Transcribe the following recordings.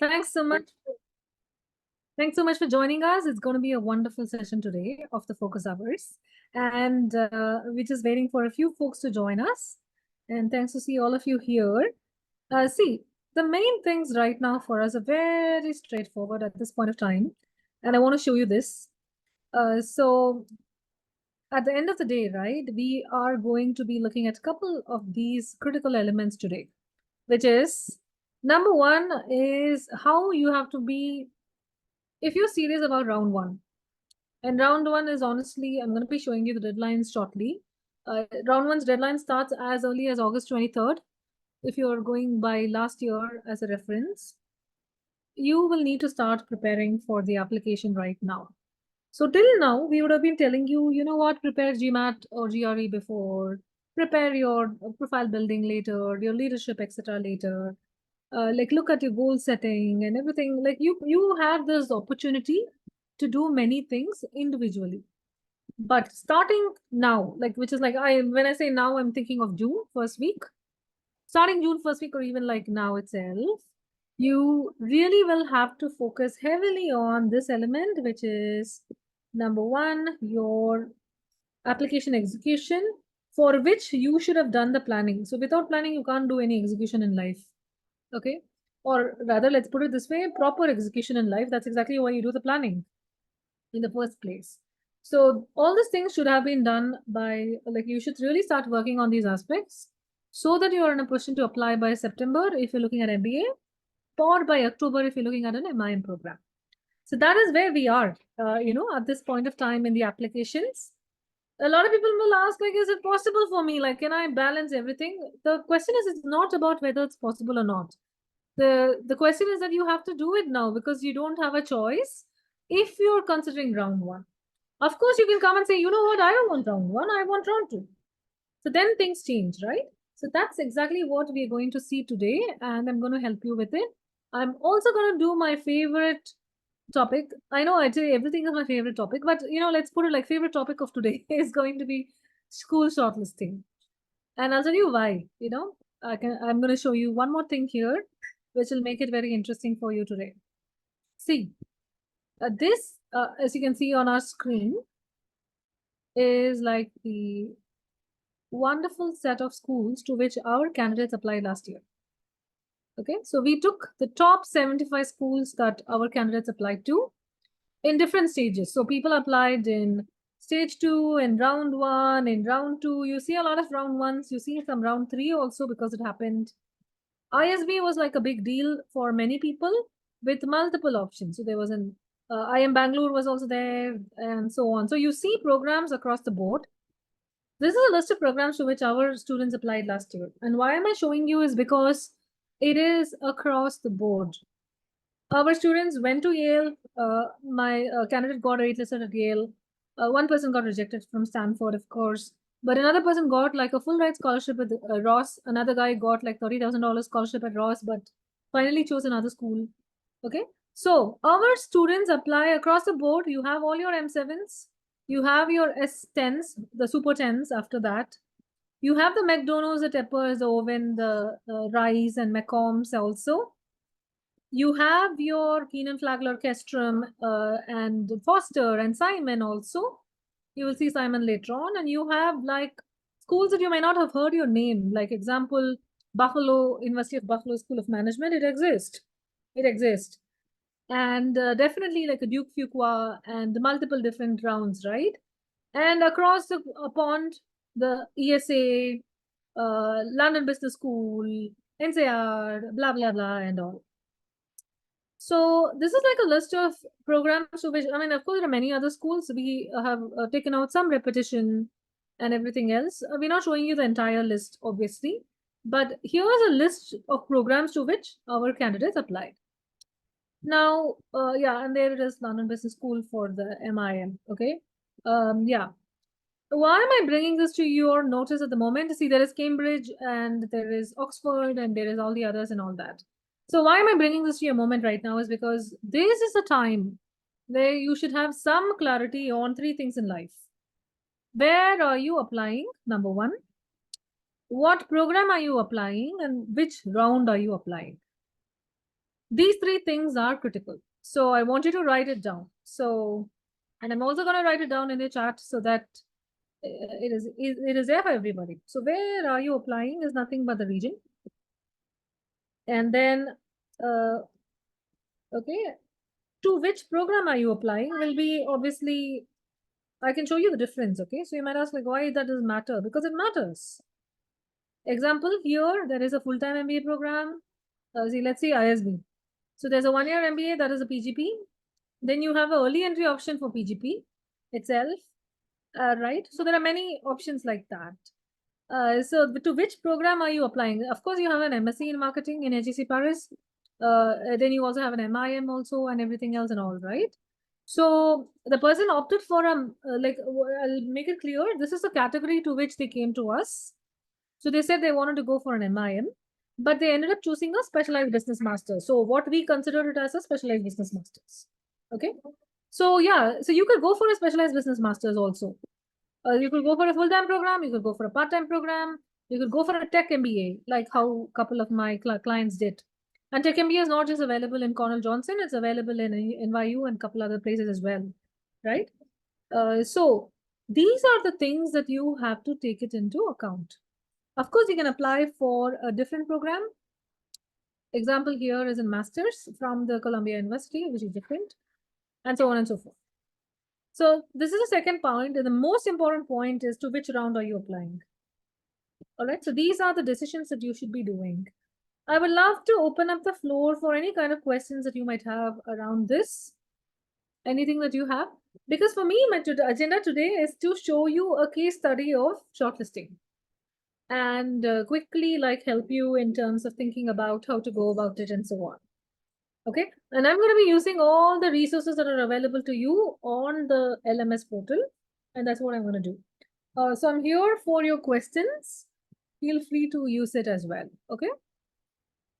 Thanks so much. Thanks so much for joining us. It's going to be a wonderful session today of the focus hours. And we're just waiting for a few folks to join us. And thanks to see all of you here. See, the main things right now for us are very straightforward at this point of time. And I want to show you this. So at the end of the day, right, we are going to be looking at a couple of these critical elements today, which is number one is how you have to be, if you're serious about round one. And round one is honestly, I'm going to be showing you the deadlines shortly. Round one's deadline starts as early as August 23rd. If you're going by last year as a reference, you will need to start preparing for the application right now. So till now, we would have been telling you, you know what, prepare GMAT or GRE before, prepare your profile building later, your leadership, etc. later. Like look at your goal setting and everything. Like you have this opportunity to do many things individually. But starting now, like which is like when I say now, I'm thinking of June first week. Starting June first week or even like now itself, you really will have to focus heavily on this element, which is number one, your application execution, for which you should have done the planning. So without planning, you can't do any execution in life. Okay. Or rather, let's put it this way, proper execution in life. That's exactly why you do the planning in the first place. So all these things should have been done by, like, you should really start working on these aspects so that you are in a position to apply by September if you're looking at MBA, or by October if you're looking at an MIM program. So that is where we are, at this point of time in the applications. A lot of people will ask, like, is it possible for me? Like, can I balance everything? The question is, it's not about whether it's possible or not. The question is that you have to do it now because you don't have a choice if you're considering round one. Of course, you can come and say, you know what, I don't want round one, I want round two. So then things change, right? So that's exactly what we're going to see today, and I'm going to help you with it. I'm also going to do my favorite topic. I know I say everything is my favorite topic, but let's put it like favorite topic of today is going to be school shortlisting. And I'll tell you why. I'm going to show you one more thing here, which will make it very interesting for you today. See, this, as you can see on our screen, is like the wonderful set of schools to which our candidates applied last year. Okay, so we took the top 75 schools that our candidates applied to in different stages. So people applied in stage 2, in round 1, in round 2. You see a lot of round 1s. You see some round 3 also because it happened. ISB was like a big deal for many people with multiple options. So there was an IM Bangalore was also there and so on. So you see programs across the board. This is a list of programs to which our students applied last year. And why am I showing you is because it is across the board. Our students went to Yale. My candidate got waitlisted at Yale. One person got rejected from Stanford, of course. But another person got like a full ride scholarship at Ross. Another guy got like $30,000 scholarship at Ross, but finally chose another school. Okay. So our students apply across the board. You have all your M7s. You have your S10s, the Super 10s after that. You have the McDonald's, the Teppers, the Owen, the Rice and McCombs also. You have your Keenan Flagler Orchestrum and Foster and Simon also. You will see Simon later on. And you have like schools that you may not have heard your name, like example, Buffalo, University of Buffalo School of Management. It exists. It exists. And definitely like a Duke Fuqua and multiple different rounds, right? And across the pond, the ESA, London Business School, NCR, blah, blah, blah, and all. So this is like a list of programs to which, I mean, of course, there are many other schools. We have taken out some repetition and everything else. We're not showing you the entire list, obviously. But here's a list of programs to which our candidates applied. Now, yeah, and there it is, London Business School for the MIM, okay? Yeah. Why am I bringing this to your notice at the moment? See, there is Cambridge and there is Oxford and there is all the others and all that. So why am I bringing this to your moment right now is because this is a time where you should have some clarity on 3 things in life. Where are you applying? Number 1. What program are you applying and which round are you applying? These three things are critical. So I want you to write it down. So, and I'm also going to write it down in the chat so that it is there for everybody. So where are you applying is nothing but the region. And then, okay, to which program are you applying will be obviously, I can show you the difference. Okay, so you might ask like, why that doesn't matter? Because it matters. Example here, there is a full-time MBA program. Let's see ISB. So there's a 1-year MBA, that is a PGP. Then you have an early entry option for PGP itself, right? So there are many options like that. So to which program are you applying? Of course, you have an MSc in marketing in HEC Paris. Then you also have an MIM also and everything else and all, right? So the person opted for I'll make it clear. This is the category to which they came to us. So they said they wanted to go for an MIM, but they ended up choosing a specialized business master. So what we consider it as a specialized business masters. Okay. So yeah, so you could go for a specialized business masters also. You could go for a full-time program. You could go for a part-time program. You could go for a tech MBA, like how a couple of my clients did. And tech MBA is not just available in Cornell Johnson; it's available in NYU and a couple other places as well, right? So these are the things that you have to take it into account. Of course, you can apply for a different program. Example here is in Masters from the Columbia University, which is different, and so on and so forth. So this is the second point, and the most important point is to which round are you applying? All right, so these are the decisions that you should be doing. I would love to open up the floor for any kind of questions that you might have around this. Anything that you have? Because for me, my agenda today is to show you a case study of shortlisting and quickly help you in terms of thinking about how to go about it and so on. Okay, and I'm going to be using all the resources that are available to you on the LMS portal, and that's what I'm going to do. So I'm here for your questions. Feel free to use it as well. Okay,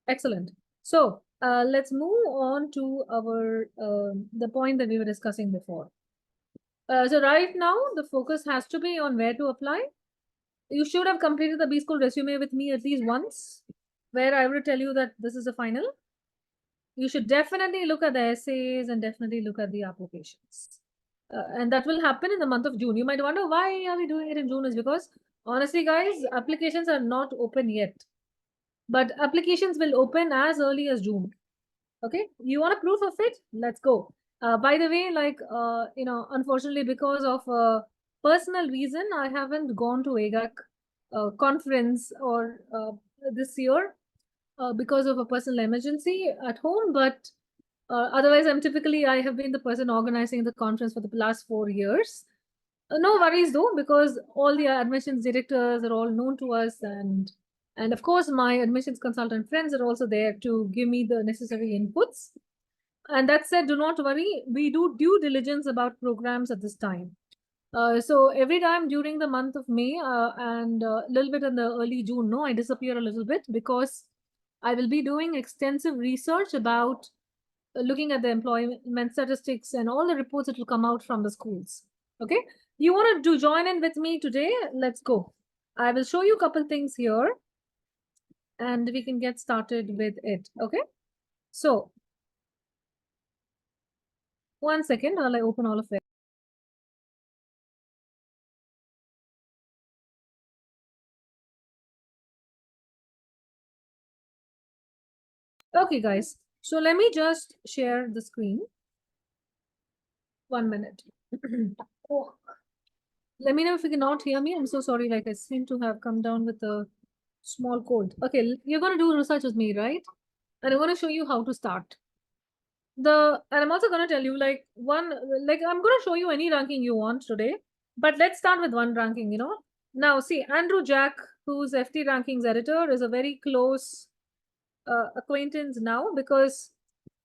excellent. So let's move on to our the point that we were discussing before. So right now the focus has to be on where to apply. You should have completed the B School resume with me at least once, where I will tell you that this is the final. You should definitely look at the essays and definitely look at the applications. And that will happen in the month of June. You might wonder why are we doing it in June is because honestly, guys, applications are not open yet, but applications will open as early as June. Okay, you want a proof of it? Let's go. By the way, unfortunately, because of a personal reason, I haven't gone to AGAC conference or this year because of a personal emergency at home. But otherwise, I have been the person organizing the conference for the last 4 years. No worries though, because all the admissions directors are all known to us, and of course my admissions consultant friends are also there to give me the necessary inputs. And that said, do not worry, we do due diligence about programs at this time. So every time during the month of May and a little bit in the early June, I disappear a little bit because I will be doing extensive research about looking at the employment statistics and all the reports that will come out from the schools. Okay, you want to join in with me today? Let's go. I will show you a couple things here and we can get started with it. Okay, so one second while I open all of it. Okay, guys, so let me just share the screen. 1 minute. Oh. Let me know if you cannot hear me. I'm so sorry. I seem to have come down with a small cold. Okay, you're going to do research with me, right? And I'm going to show you how to start. And I'm also going to tell you I'm going to show you any ranking you want today, but let's start with one ranking, Now see, Andrew Jack, who's FT Rankings editor, is a very close acquaintance now because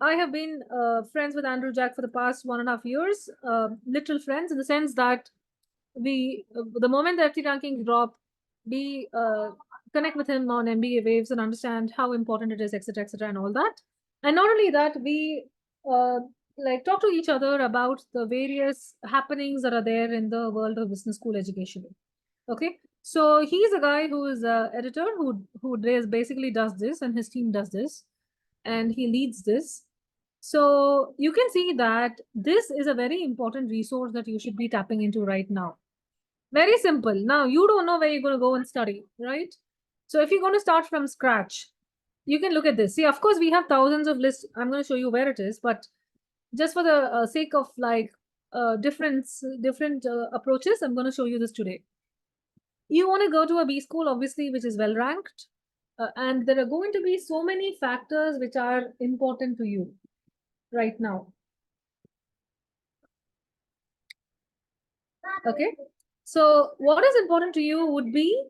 I have been friends with Andrew Jack for the past 1.5 years, literal friends in the sense that the moment the FT rankings drop, we connect with him on MBA waves and understand how important it is, etc., and all that. And not only that, we talk to each other about the various happenings that are there in the world of business school education. Okay, so he's a guy who is an editor who basically does this, and his team does this. and he leads this. So you can see that this is a very important resource that you should be tapping into right now. Very simple. Now, you don't know where you're going to go and study, right? So if you're going to start from scratch, you can look at this. See, of course, we have thousands of lists. I'm going to show you where it is, but just for the sake of like different approaches, I'm going to show you this today. You want to go to a B school, obviously, which is well ranked. And there are going to be so many factors which are important to you right now. Okay. So what is important to you would be,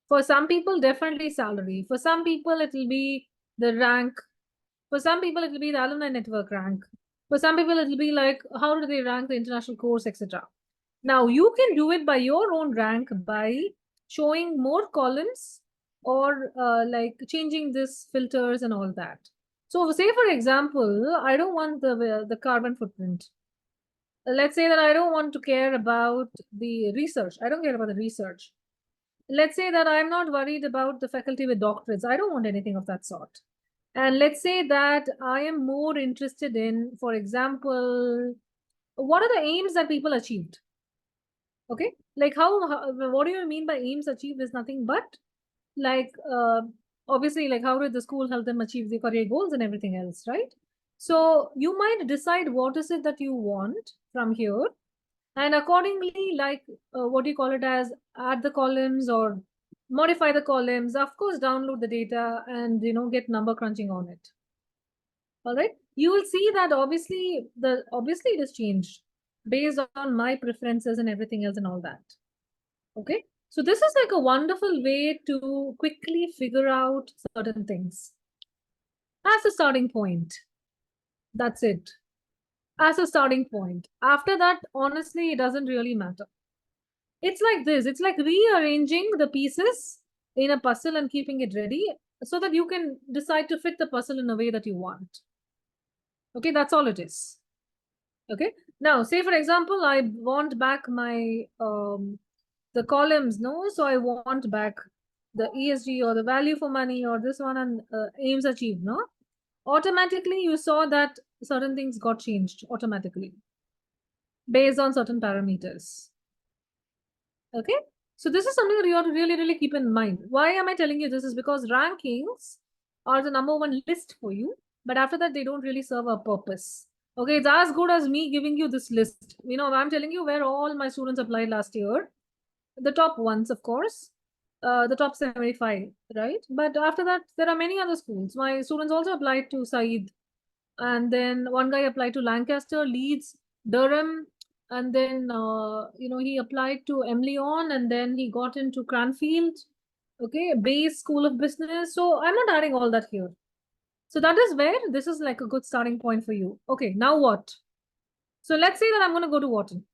for some people, definitely salary. For some people, it will be the rank. For some people, it will be the alumni network rank. For some people, it will be like, how do they rank the international course, etc. Now, you can do it by your own rank by showing more columns or like changing this filters and all that. So say, for example, I don't want the carbon footprint. Let's say that I don't want to care about the research. I don't care about the research. Let's say that I'm not worried about the faculty with doctorates. I don't want anything of that sort. And let's say that I am more interested in, for example, what are the aims that people achieved? Okay, like what do you mean by aims achieved is nothing but like, obviously, like how did the school help them achieve the career goals and everything else, right? So you might decide what is it that you want from here, and accordingly, like what do you call it as, add the columns or modify the columns, of course, download the data and get number crunching on it. All right, you will see that obviously it is changed based on my preferences and everything else and all that. Okay, so this is like a wonderful way to quickly figure out certain things as a starting point. That's it, as a starting point. After that, honestly, it doesn't really matter. It's like this. It's like rearranging the pieces in a puzzle and keeping it ready so that you can decide to fit the puzzle in a way that you want. Okay, that's all it is. Okay, now say for example, I want back my the columns, no? So I want back the ESG or the value for money or this one and aims achieved, no? Automatically, you saw that certain things got changed automatically based on certain parameters. Okay, so this is something that you have to really, really keep in mind. Why am I telling you this? Is because rankings are the #1 list for you, but after that, they don't really serve a purpose. Okay, it's as good as me giving you this list. I'm telling you where all my students applied last year. The top ones, of course, the top 75, right? But after that, there are many other schools. My students also applied to Said, and then one guy applied to Lancaster, Leeds, Durham, and then he applied to Emlyon, and then he got into Cranfield, okay, Bayes School of Business. So I'm not adding all that here. So that is where this is like a good starting point for you. Okay, now what? So let's say that I'm going to go to Wharton.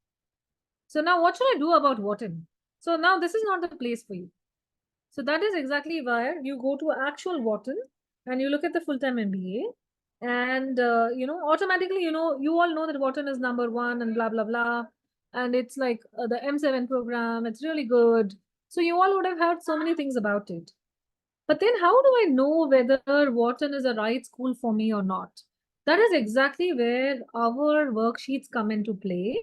So now what should I do about Wharton? So now this is not the place for you. So that is exactly where you go to actual Wharton and you look at the full-time MBA, and automatically, you all know that Wharton is #1 and blah blah blah, and it's like the M7 program. It's really good. So you all would have heard so many things about it. But then how do I know whether Wharton is a right school for me or not? That is exactly where our worksheets come into play.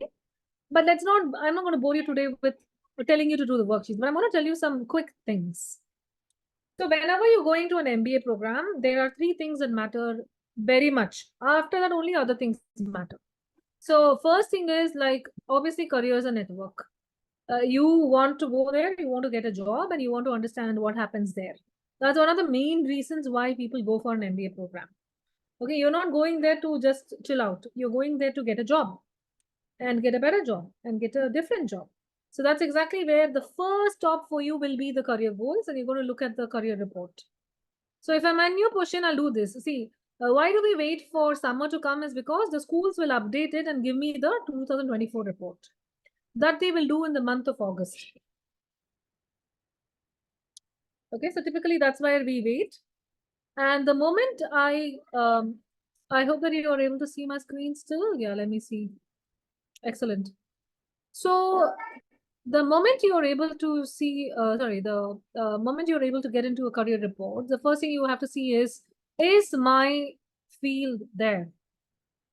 But I'm not going to bore you today with telling you to do the worksheets, but I'm going to tell you some quick things. So whenever you're going to an MBA program, there are 3 things that matter very much. After that, only other things matter. So first thing is, like, obviously careers and network. You want to go there, you want to get a job, and you want to understand what happens there. That's one of the main reasons why people go for an MBA program. Okay, you're not going there to just chill out. You're going there to get a job and get a better job and get a different job. So that's exactly where the first stop for you will be the career goals, and you're going to look at the career report. So if I'm a new position, I'll do this. See, why do we wait for summer to come is because the schools will update it and give me the 2024 report. That they will do in the month of August. Okay, so typically that's where we wait. And the moment I hope that you are able to see my screen still. Yeah, let me see. Excellent. So the moment you're able to see, the moment you're able to get into a career report, the first thing you have to see is is my field there?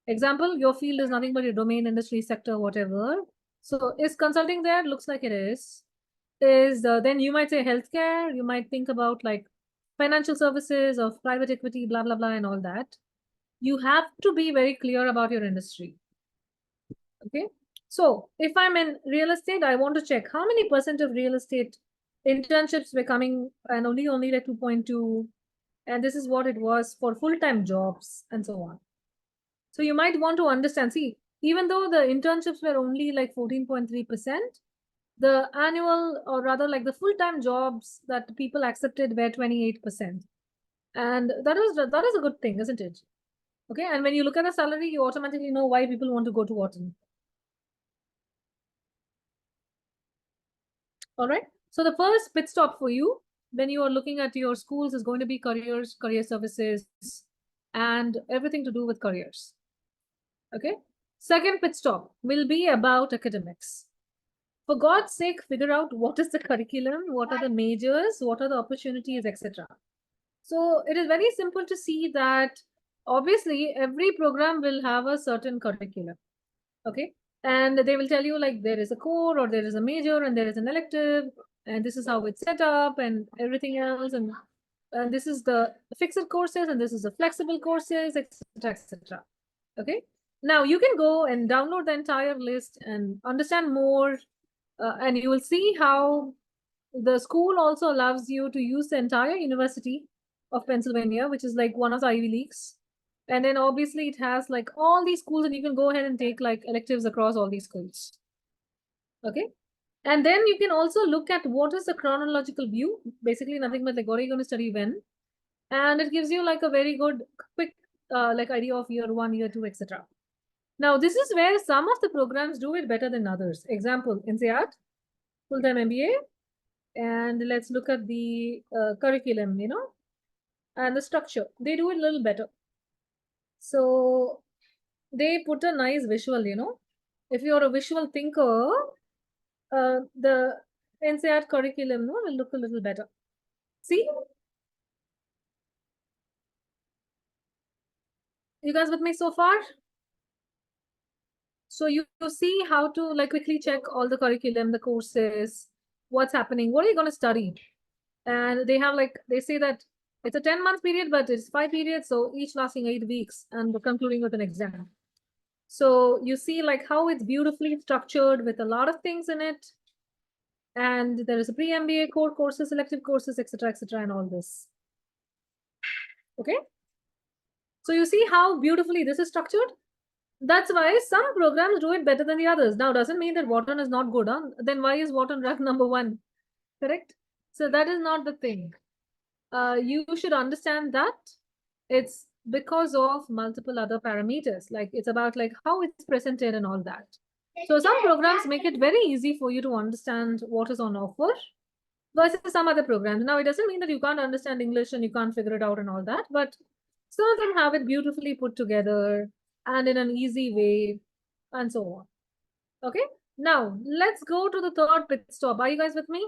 Example, your field is nothing but your domain, industry, sector, whatever. So is consulting there? Looks like it is. Then you might say healthcare, you might think about like financial services or private equity, blah, blah, blah, and all that. You have to be very clear about your industry. Okay. So if I'm in real estate, I want to check how many percent of real estate internships were coming and only like 2.2. And this is what it was for full-time jobs and so on. So you might want to understand, see, even though the internships were only like 14.3%, the annual or rather like the full-time jobs that people accepted were 28%. And that is a good thing, isn't it? Okay. And when you look at the salary, you automatically know why people want to go to Wharton. All right. So the first pit stop for you when you are looking at your schools is going to be careers, career services, and everything to do with careers. Okay. Second pit stop will be about academics. For God's sake, figure out what is the curriculum, what are the majors, what are the opportunities, etc. So it is very simple to see that obviously every program will have a certain curriculum. Okay. And they will tell you like there is a core or there is a major and there is an elective and this is how it's set up and everything else. And this is the fixed courses and this is the flexible courses, etc., etc. Okay. Now you can go and download the entire list and understand more. And you will see how the school also allows you to use the entire University of Pennsylvania, which is like one of the Ivy Leagues. And then obviously it has like all these schools and you can go ahead and take like electives across all these schools. Okay. And then you can also look at what is the chronological view, basically nothing but like what are you going to study when. And it gives you like a very good quick like idea of year one, year two, etc. Now, this is where some of the programs do it better than others. Example, INSEAD, full-time MBA. And let's look at the curriculum, and the structure. They do it a little better. So they put a nice visual, If you're a visual thinker, the NCERT curriculum will look a little better. See? You guys with me so far? So you see how to like quickly check all the curriculum, the courses, what's happening, what are you going to study? And they have like, they say that it's a 10-month period, but it's 5 periods. So each lasting 8 weeks and concluding with an exam. So you see like how it's beautifully structured with a lot of things in it. And there is a pre-MBA core courses, selective courses, etc., and all this. Okay. So you see how beautifully this is structured. That's why some programs do it better than the others. Now, doesn't mean that Wharton is not good, huh? Then why is Wharton ranked number 1? Correct? So that is not the thing. You should understand that it's because of multiple other parameters. Like it's about like how it's presented and all that. So some programs make it very easy for you to understand what is on offer versus some other programs. Now, it doesn't mean that you can't understand English and you can't figure it out and all that, but some of them have it beautifully put together and in an easy way and so on. Okay. Now, let's go to the third pit stop. Are you guys with me?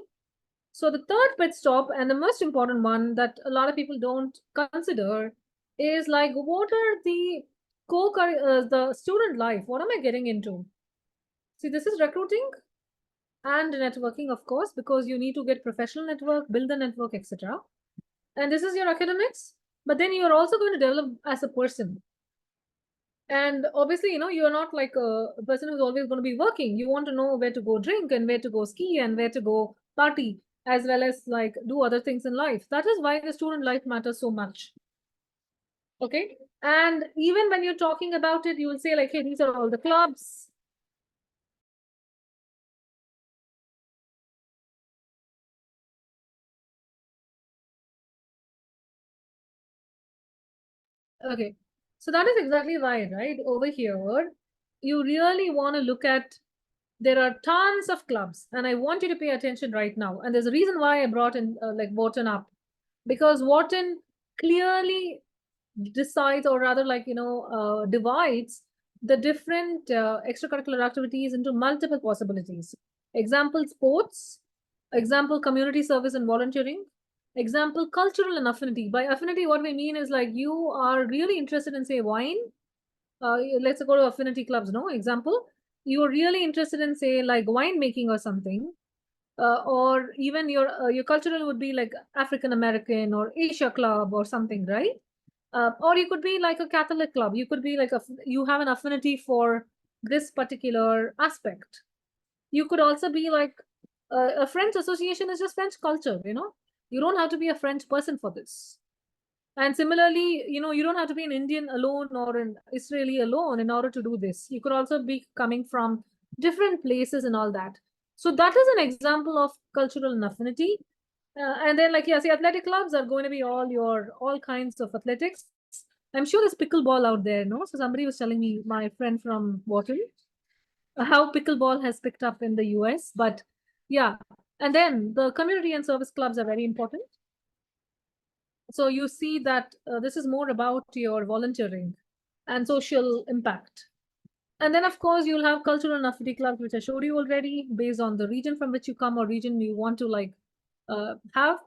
So the third pit stop and the most important one that a lot of people don't consider is like, what are the the student life? What am I getting into? See, this is recruiting and networking, of course, because you need to get professional network, build the network, etc. And this is your academics, but then you're also going to develop as a person. And obviously, you're not like a person who's always going to be working. You want to know where to go drink and where to go ski and where to go party, as well as like do other things in life. That is why the student life matters so much. Okay. And even when you're talking about it, you will say like, hey, these are all the clubs. Okay. So that is exactly right, right? Over here, you really want to look at, there are tons of clubs and I want you to pay attention right now. And there's a reason why I brought in like Wharton up, because Wharton clearly decides or rather like, divides the different extracurricular activities into multiple possibilities. Example, sports, example, community service and volunteering, Example, cultural and affinity. By affinity, what we mean is like you are really interested in, say, wine. Let's go to affinity clubs, no? Example, you're really interested in, say, like wine making or something. Or even your cultural would be like African American or Asia club or something, right? Or you could be like a Catholic club. You could be like you have an affinity for this particular aspect. You could also be like a French association is just French culture, you know. You don't have to be a French person for this. And similarly, you know, you don't have to be an Indian alone or an Israeli alone in order to do this. You could also be coming from different places and all that. So that is an example of cultural affinity. And then, like, yeah, see, athletic clubs are going to be all kinds of athletics. I'm sure there's pickleball out there, no? So somebody was telling me, my friend from Wharton, how pickleball has picked up in the US. But yeah, and then the community and service clubs are very important. So you see that this is more about your volunteering and social impact. And then, of course, you'll have cultural and affinity clubs, which I showed you already, based on the region from which you come or region you want to like have.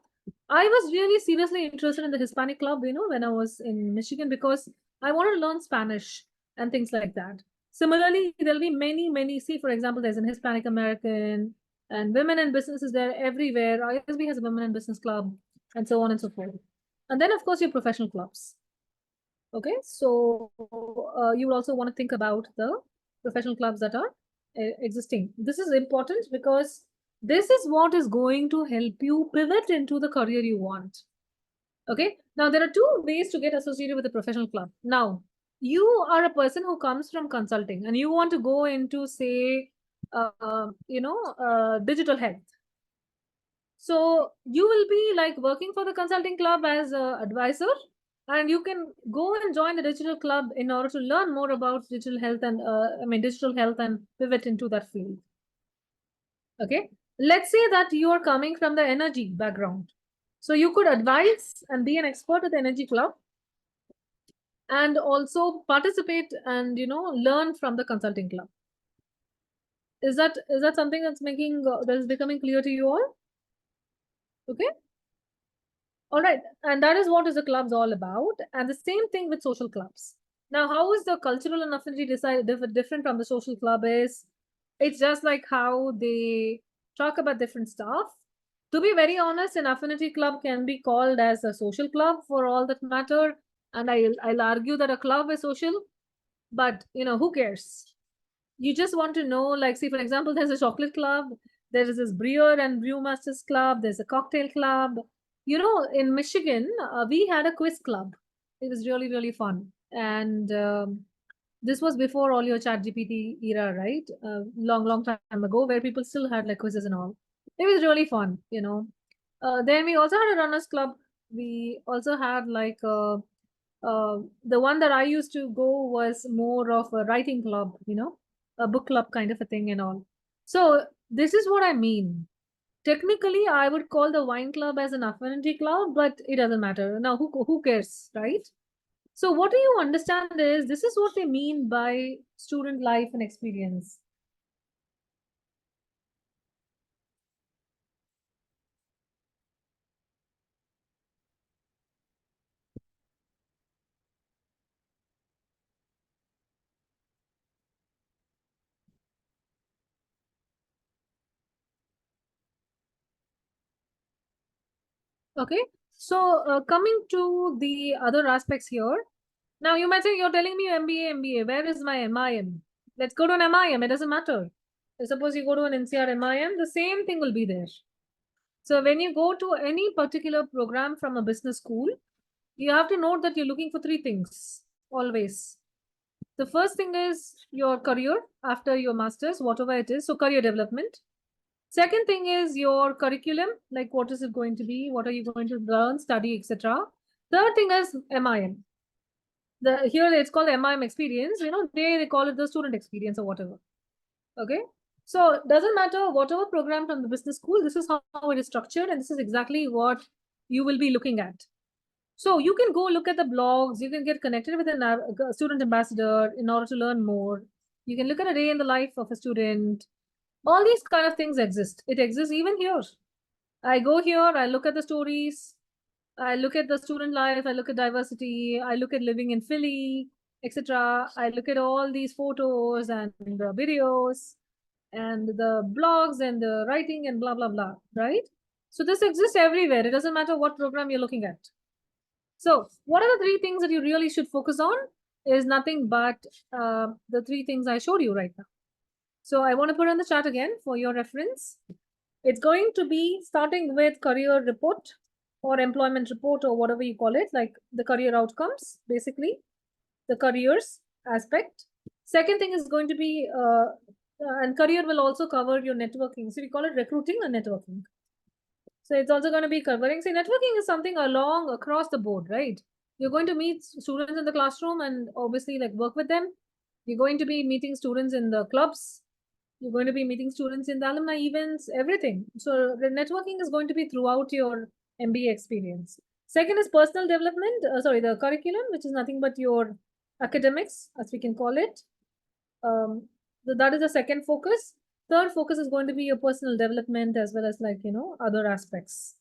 I was really seriously interested in the Hispanic club, you know, when I was in Michigan, because I wanted to learn Spanish and things like that. Similarly, there'll be many. See, for example, there's an Hispanic American and women in businesses there everywhere. ISB has a women in business club and so on and so forth. And then, of course, your professional clubs. Okay, so you will also want to think about the professional clubs that are existing. This is important because this is what is going to help you pivot into the career you want. Okay, now there are two ways to get associated with a professional club. Now, you are a person who comes from consulting and you want to go into, say, digital health. So you will be like working for the consulting club as an advisor, and you can go and join the digital club in order to learn more about digital health and digital health and pivot into that field. Okay, let's say that you are coming from the energy background, so you could advise and be an expert at the energy club, and also participate and learn from the consulting club. Is that something that's making that is becoming clear to you all? Okay. All right, and that is what is the clubs all about, and the same thing with social clubs. Now, how is the cultural and affinity different from the social club is, it's just like how they talk about different stuff. To be very honest, an affinity club can be called as a social club for all that matter, and I'll argue that a club is social, but who cares? You just want to know, like, see, for example, there's a chocolate club, there is this brewer and brewmasters club, there's a cocktail club. In Michigan, we had a quiz club. It was really fun. And this was before all your chat GPT era, right? Long time ago, where people still had like quizzes and all. It was really fun. Then we also had a runners club. We also had like the one that I used to go was more of a writing club, a book club kind of a thing and all. So this is what I mean. Technically, I would call the wine club as an affinity club, but it doesn't matter. Now, who cares, right? So what do you understand is this is what they mean by student life and experience. Okay. So coming to the other aspects here. Now you might say you're telling me MBA. Where is my MIM? Let's go to an MIM. It doesn't matter. Suppose you go to an NCR MIM, the same thing will be there. So when you go to any particular program from a business school, you have to note that you're looking for three things always. The first thing is your career after your master's, whatever it is. So career development. Second thing is your curriculum, like what is it going to be? What are you going to learn, study, etc. Third thing is MIM. Here it's called MIM experience. They call it the student experience or whatever. Okay. So doesn't matter whatever program from the business school, this is how it is structured, and this is exactly what you will be looking at. So you can go look at the blogs, you can get connected with a student ambassador in order to learn more. You can look at a day in the life of a student. All these kind of things exist. It exists even here. I go here, I look at the stories, I look at the student life, I look at diversity, I look at living in Philly, etc. I look at all these photos and the videos and the blogs and the writing and blah, blah, blah, right? So this exists everywhere. It doesn't matter what program you're looking at. So what are the three things that you really should focus on? Is nothing but the three things I showed you right now. So I want to put on the chart again for your reference. It's going to be starting with career report or employment report or whatever you call it, like the career outcomes, basically, the careers aspect. Second thing is going to be, and career will also cover your networking. So we call it recruiting and networking. So it's also going to be covering, say, networking is something along across the board, right? You're going to meet students in the classroom and obviously like work with them. You're going to be meeting students in the clubs. You're going to be meeting students in the alumni events, everything. So the networking is going to be throughout your MBA experience. Second is personal development, the curriculum, which is nothing but your academics, as we can call it. That is the second focus. Third focus is going to be your personal development as well as like, other aspects.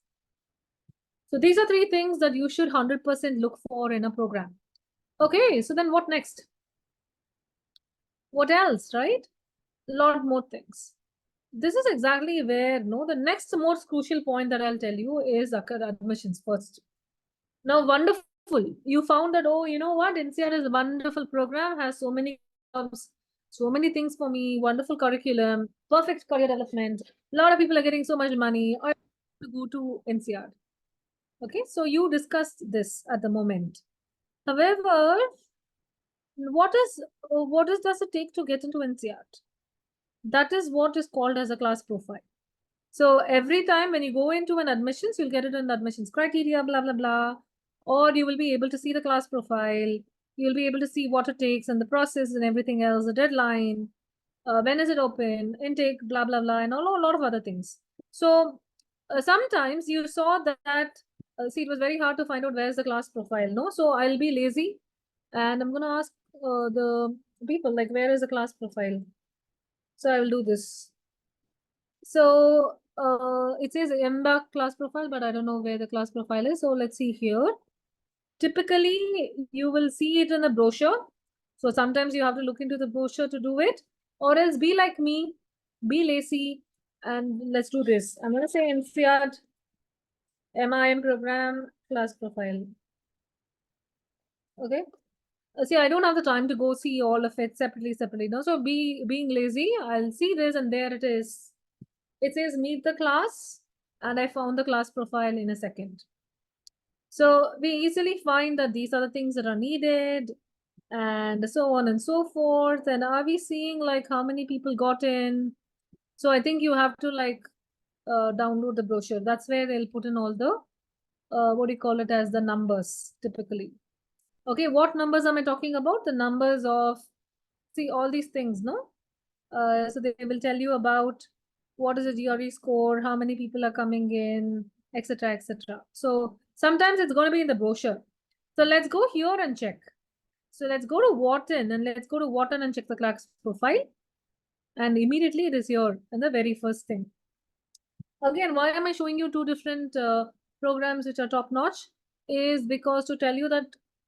So these are three things that you should 100% look for in a program. Okay, so then what next? What else, right? A lot more things. This is exactly where, the next most crucial point that I'll tell you is admissions first. Now, wonderful. You found that, oh, you know what? NCR is a wonderful program, has so many jobs, so many things for me, wonderful curriculum, perfect career development. A lot of people are getting so much money. I want to go to NCR. Okay, so you discussed this at the moment. However, what does it take to get into NCR? That is what is called as a class profile. So every time when you go into an admissions, you'll get it in the admissions criteria, blah, blah, blah. Or you will be able to see the class profile. You'll be able to see what it takes and the process and everything else, the deadline, when is it open, intake, blah, blah, blah, and a lot of other things. So sometimes you saw that, see, it was very hard to find out where's the class profile, no? So I'll be lazy and I'm going to ask the people, like, where is the class profile? So I will do this. So it says MBA class profile, but I don't know where the class profile is. So let's see here. Typically, you will see it in the brochure. So sometimes you have to look into the brochure to do it, or else be like me, be lazy, and let's do this. I'm going to say NCR MIM program class profile. Okay. See, I don't have the time to go see all of it separately. No, so being lazy, I'll see this, and there it is. It says meet the class, and I found the class profile in a second. So we easily find that these are the things that are needed and so on and so forth. And are we seeing like how many people got in? So I think you have to like download the brochure. That's where they'll put in all the, what do you call it, as the numbers typically. Okay, what numbers am I talking about? The numbers of, see, all these things, no? So they will tell you about what is the GRE score, how many people are coming in, etc., etc. So sometimes it's going to be in the brochure. So let's go here and check. So let's go to Wharton and check the class profile. And immediately it is here and the very first thing. Again, why am I showing you two different programs which are top notch? Is because to tell you that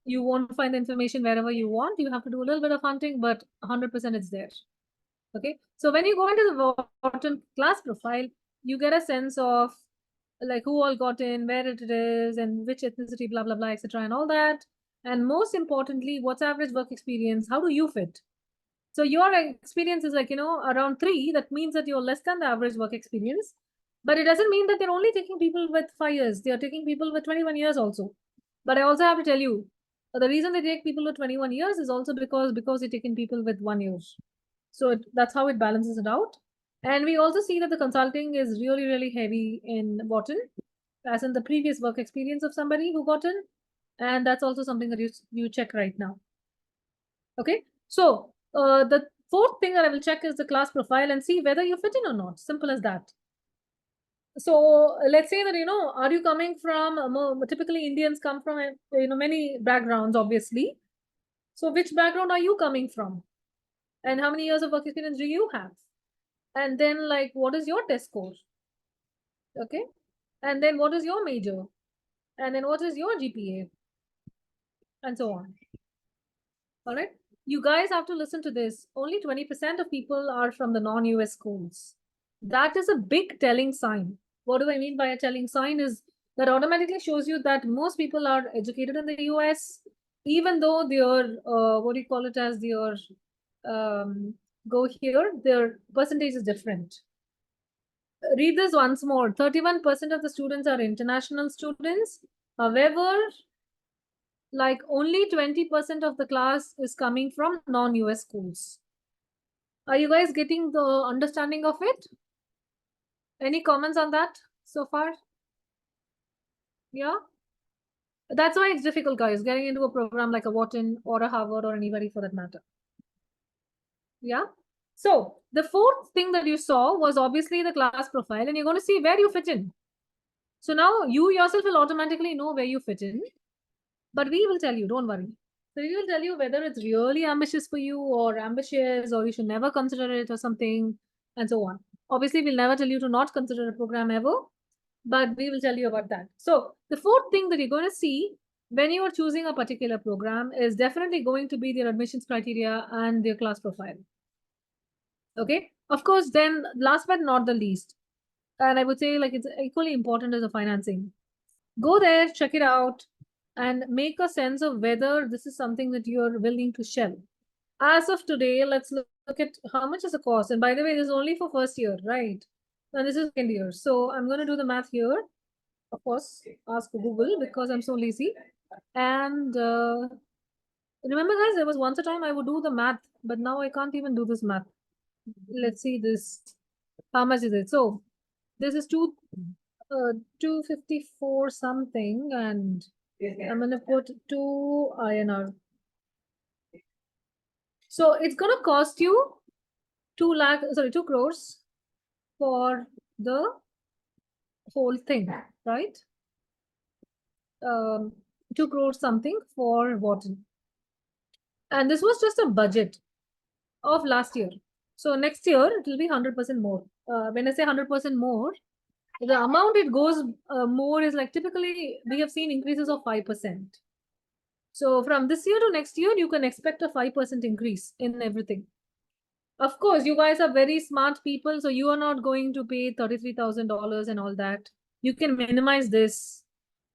you won't find the information wherever you want. You have to do a little bit of hunting, but 100% it's there. Okay, so when you go into the Wharton class profile, you get a sense of like who all got in, where it is, and which ethnicity, blah, blah, blah, etc., and all that. And most importantly, what's average work experience? How do you fit? So your experience is like, around 3. That means that you're less than the average work experience. But it doesn't mean that they're only taking people with 5 years. They are taking people with 21 years also. But I also have to tell you, the reason they take people with 21 years is also because they're taking people with 1 year. So that's how it balances it out. And we also see that the consulting is really, really heavy in Wharton, as in the previous work experience of somebody who got in. And that's also something that you check right now. Okay, so the fourth thing that I will check is the class profile and see whether you fit in or not. Simple as that. So let's say that, are you coming from, typically Indians come from, many backgrounds, obviously. So which background are you coming from? And how many years of work experience do you have? And then like, what is your test score? Okay. And then what is your major? And then what is your GPA? And so on. All right. You guys have to listen to this. Only 20% of people are from the non-US schools. That is a big telling sign. What do I mean by a telling sign is that automatically shows you that most people are educated in the US, even though their, what do you call it as their, go here, their percentage is different. Read this once more. 31% of the students are international students. However, like only 20% of the class is coming from non-US schools. Are you guys getting the understanding of it? Any comments on that so far? Yeah. That's why it's difficult, guys, getting into a program like a Wharton or a Harvard or anybody for that matter. Yeah. So the fourth thing that you saw was obviously the class profile, and you're going to see where you fit in. So now you yourself will automatically know where you fit in, but we will tell you, don't worry. So we will tell you whether it's really ambitious for you or ambitious, or you should never consider it or something, and so on. Obviously, we'll never tell you to not consider a program ever, but we will tell you about that. So the fourth thing that you're going to see when you are choosing a particular program is definitely going to be their admissions criteria and their class profile. Okay. Of course, then last but not the least, and I would say like it's equally important as the financing. Go there, check it out, and make a sense of whether this is something that you're willing to shell. As of today, let's look at how much is the cost. And by the way, this is only for first year, right? And this is second year. So I'm going to do the math here. Of course, ask Google because I'm so lazy. And remember, guys, there was once a time I would do the math, but now I can't even do this math. Let's see this. How much is it? So this is 254 something, and I'm gonna put 2 INR. So it's gonna cost you 2 crores for the whole thing, right? 2 crores something for Wharton. And this was just a budget of last year. So next year it will be 100% more. When I say 100% more, the amount it goes more is like typically we have seen increases of 5%. So from this year to next year, you can expect a 5% increase in everything. Of course, you guys are very smart people, so you are not going to pay $33,000 and all that. You can minimize this.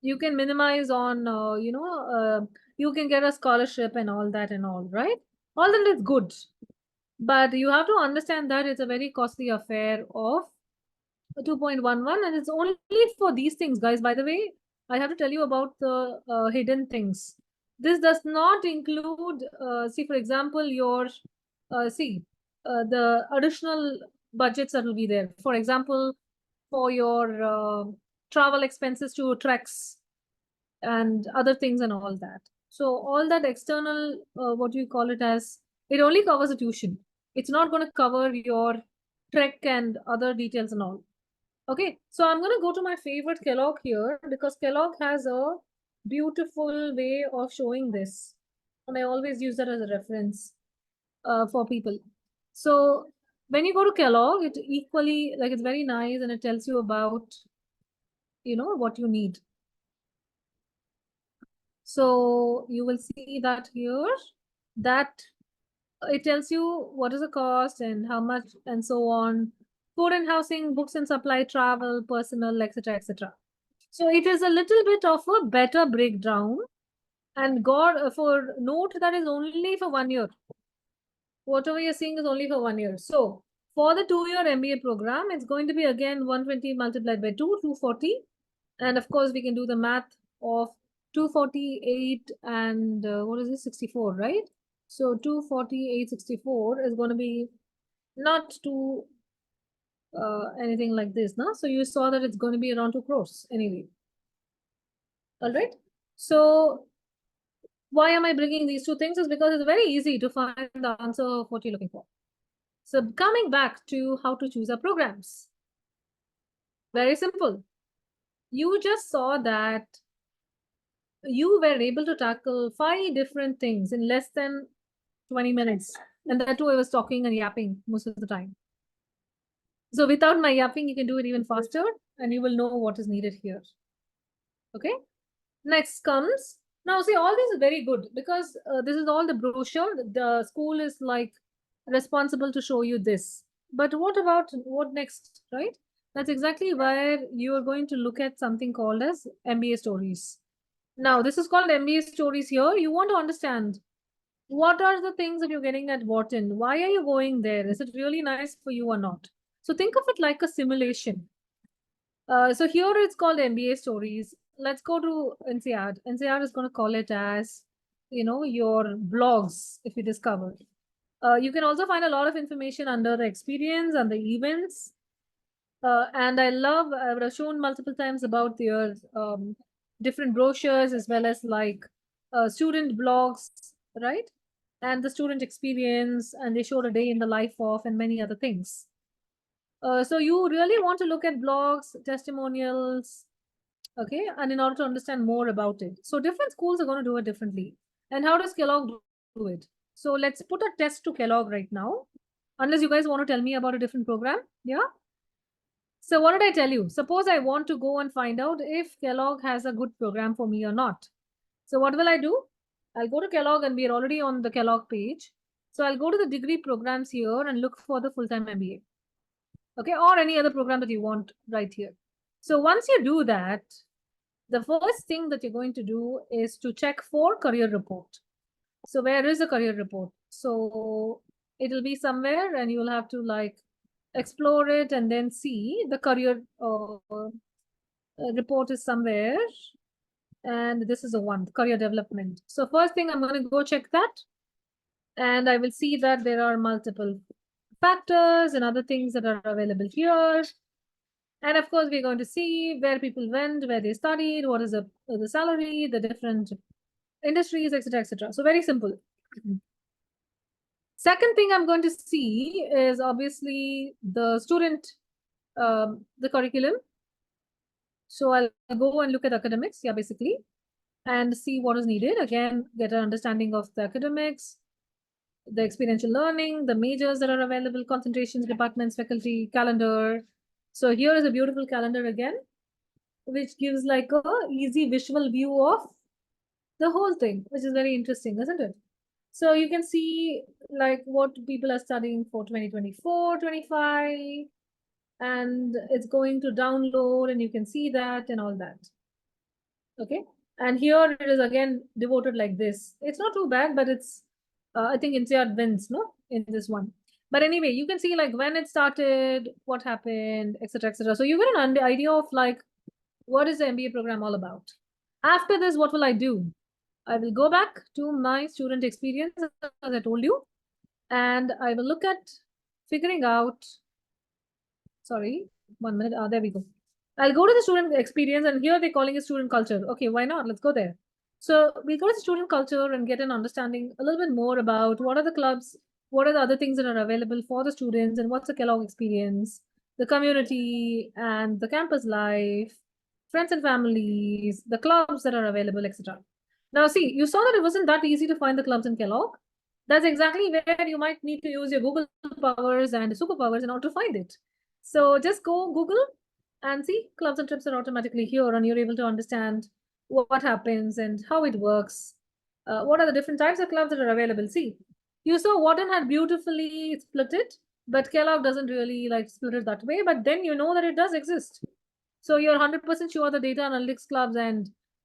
You can minimize on, you can get a scholarship and all that and all, right? All that is good. But you have to understand that it's a very costly affair of 2.11, and it's only for these things, guys. By the way, I have to tell you about the hidden things. This does not include, see, for example, your, the additional budgets that will be there. For example, for your travel expenses to treks and other things and all that. So all that external, what do you call it as, it only covers the tuition. It's not going to cover your trek and other details and all. Okay, so I'm going to go to my favorite Kellogg here because Kellogg has a beautiful way of showing this. And I always use that as a reference for people. So when you go to Kellogg, it equally, like it's very nice and it tells you about, what you need. So you will see that here, that it tells you what is the cost and how much and so on. Food and housing, books and supply, travel, personal, etc., etc. So it is a little bit of a better breakdown. And God, for note that is only for 1 year. Whatever you're seeing is only for 1 year. So for the 2-year MBA program, it's going to be again 120 multiplied by 2, 240. And of course, we can do the math of 248 and what is this, 64, right? So 248, 64 is going to be not too anything like this, no? So you saw that it's going to be around 2 crores anyway. All right. So why am I bringing these two things is because it's very easy to find the answer of what you're looking for. So coming back to how to choose our programs. Very simple. You just saw that you were able to tackle 5 different things in less than 20 minutes. And that too, I was talking and yapping most of the time. So without my yapping, you can do it even faster. and you will know what is needed here. Okay. Next comes, now see, all this is very good because this is all the brochure. The school is like responsible to show you this. But what about what next, right? That's exactly where you are going to look at something called as MBA stories. Now, this is called MBA stories here. You want to understand what are the things that you're getting at Wharton? Why are you going there? Is it really nice for you or not? So think of it like a simulation. So here it's called MBA stories. Let's go to NCR. NCR is going to call it as, your blogs, if you discover. You can also find a lot of information under the experience and the events. And I love, I've shown multiple times about their different brochures as well as like student blogs, right? And the student experience, and they showed a day in the life of, and many other things. So you really want to look at blogs, testimonials, okay, and in order to understand more about it. So different schools are going to do it differently. And how does Kellogg do it? So let's put a test to Kellogg right now, unless you guys want to tell me about a different program. Yeah. So what did I tell you? Suppose I want to go and find out if Kellogg has a good program for me or not. So what will I do? I'll go to Kellogg, and we are already on the Kellogg page. So I'll go to the degree programs here and look for the full-time MBA. Okay, or any other program that you want right here. So once you do that, the first thing that you're going to do is to check for career report. So where is the career report? So it'll be somewhere, and you'll have to like explore it and then see the career report is somewhere. And this is the one, career development. So first thing, I'm going to go check that. And I will see that there are multiple factors and other things that are available here. And of course, we're going to see where people went, where they studied, what is the salary, the different industries, etc., etc. So very simple. Second thing I'm going to see is obviously the student, the curriculum. So I'll go and look at academics, yeah, basically, and see what is needed. Again, get an understanding of the academics, the experiential learning, the majors that are available, concentrations, departments, faculty, calendar. So here is a beautiful calendar again, which gives like a easy visual view of the whole thing, which is very interesting, isn't it? So you can see like what people are studying for 2024, 25, and it's going to download, and you can see that and all that. Okay. And here it is again devoted like this. It's not too bad, but it's, I think INSEAD wins, no, in this one. But anyway, you can see like when it started, what happened, etc., etc. So you get an idea of like, what is the MBA program all about? After this, what will I do? I will go back to my student experience, as I told you, and I will look at figuring out, sorry, 1 minute, there we go. I'll go to the student experience, and here they're calling it student culture. Okay, why not? Let's go there. So we go to student culture and get an understanding a little bit more about what are the clubs, what are the other things that are available for the students, and what's the Kellogg experience, the community and the campus life, friends and families, the clubs that are available, etc. Now, see, you saw that it wasn't that easy to find the clubs in Kellogg. That's exactly where you might need to use your Google powers and superpowers in order to find it. So just go Google and see, clubs and trips are automatically here, and you're able to understand what happens and how it works. What are the different types of clubs that are available? See, you saw Wharton had beautifully split it, but Kellogg doesn't really like split it that way. But then you know that it does exist. So you're 100% sure the data analytics clubs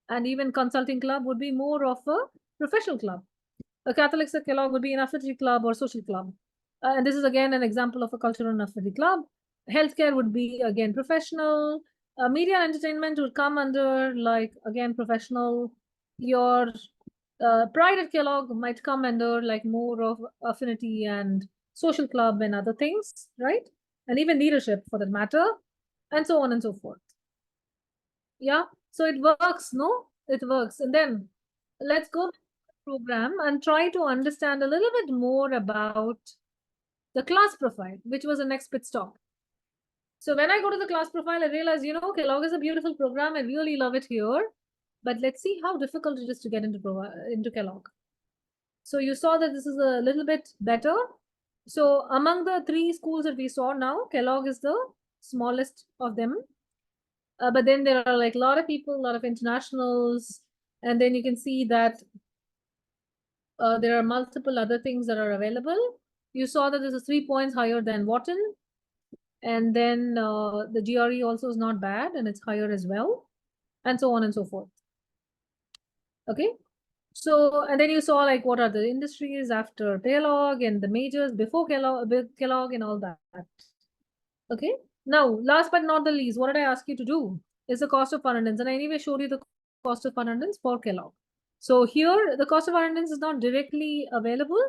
and even consulting club would be more of a professional club. A Catholics at Kellogg would be an affinity club or social club. And this is again an example of a cultural and affinity club. Healthcare would be again professional. Media and entertainment would come under like again professional. Your pride at Kellogg might come under like more of affinity and social club and other things, right? And even leadership for that matter, and so on and so forth. Yeah, so it works, no? It works. And then let's go to the program and try to understand a little bit more about the class profile, which was the next pit stop. So when I go to the class profile, I realize, Kellogg is a beautiful program. I really love it here. But let's see how difficult it is to get into Kellogg. So you saw that this is a little bit better. So among the 3 schools that we saw now, Kellogg is the smallest of them. But then there are like a lot of people, a lot of internationals, and then you can see that there are multiple other things that are available. You saw that this is 3 points higher than Wharton, and then the GRE also is not bad, and it's higher as well, and so on and so forth. Okay. So, and then you saw like what are the industries after Kellogg and the majors before Kellogg and all that. Okay. Now, last but not the least, what did I ask you to do? Is the cost of attendance. And I anyway showed you the cost of attendance for Kellogg. So here, the cost of attendance is not directly available,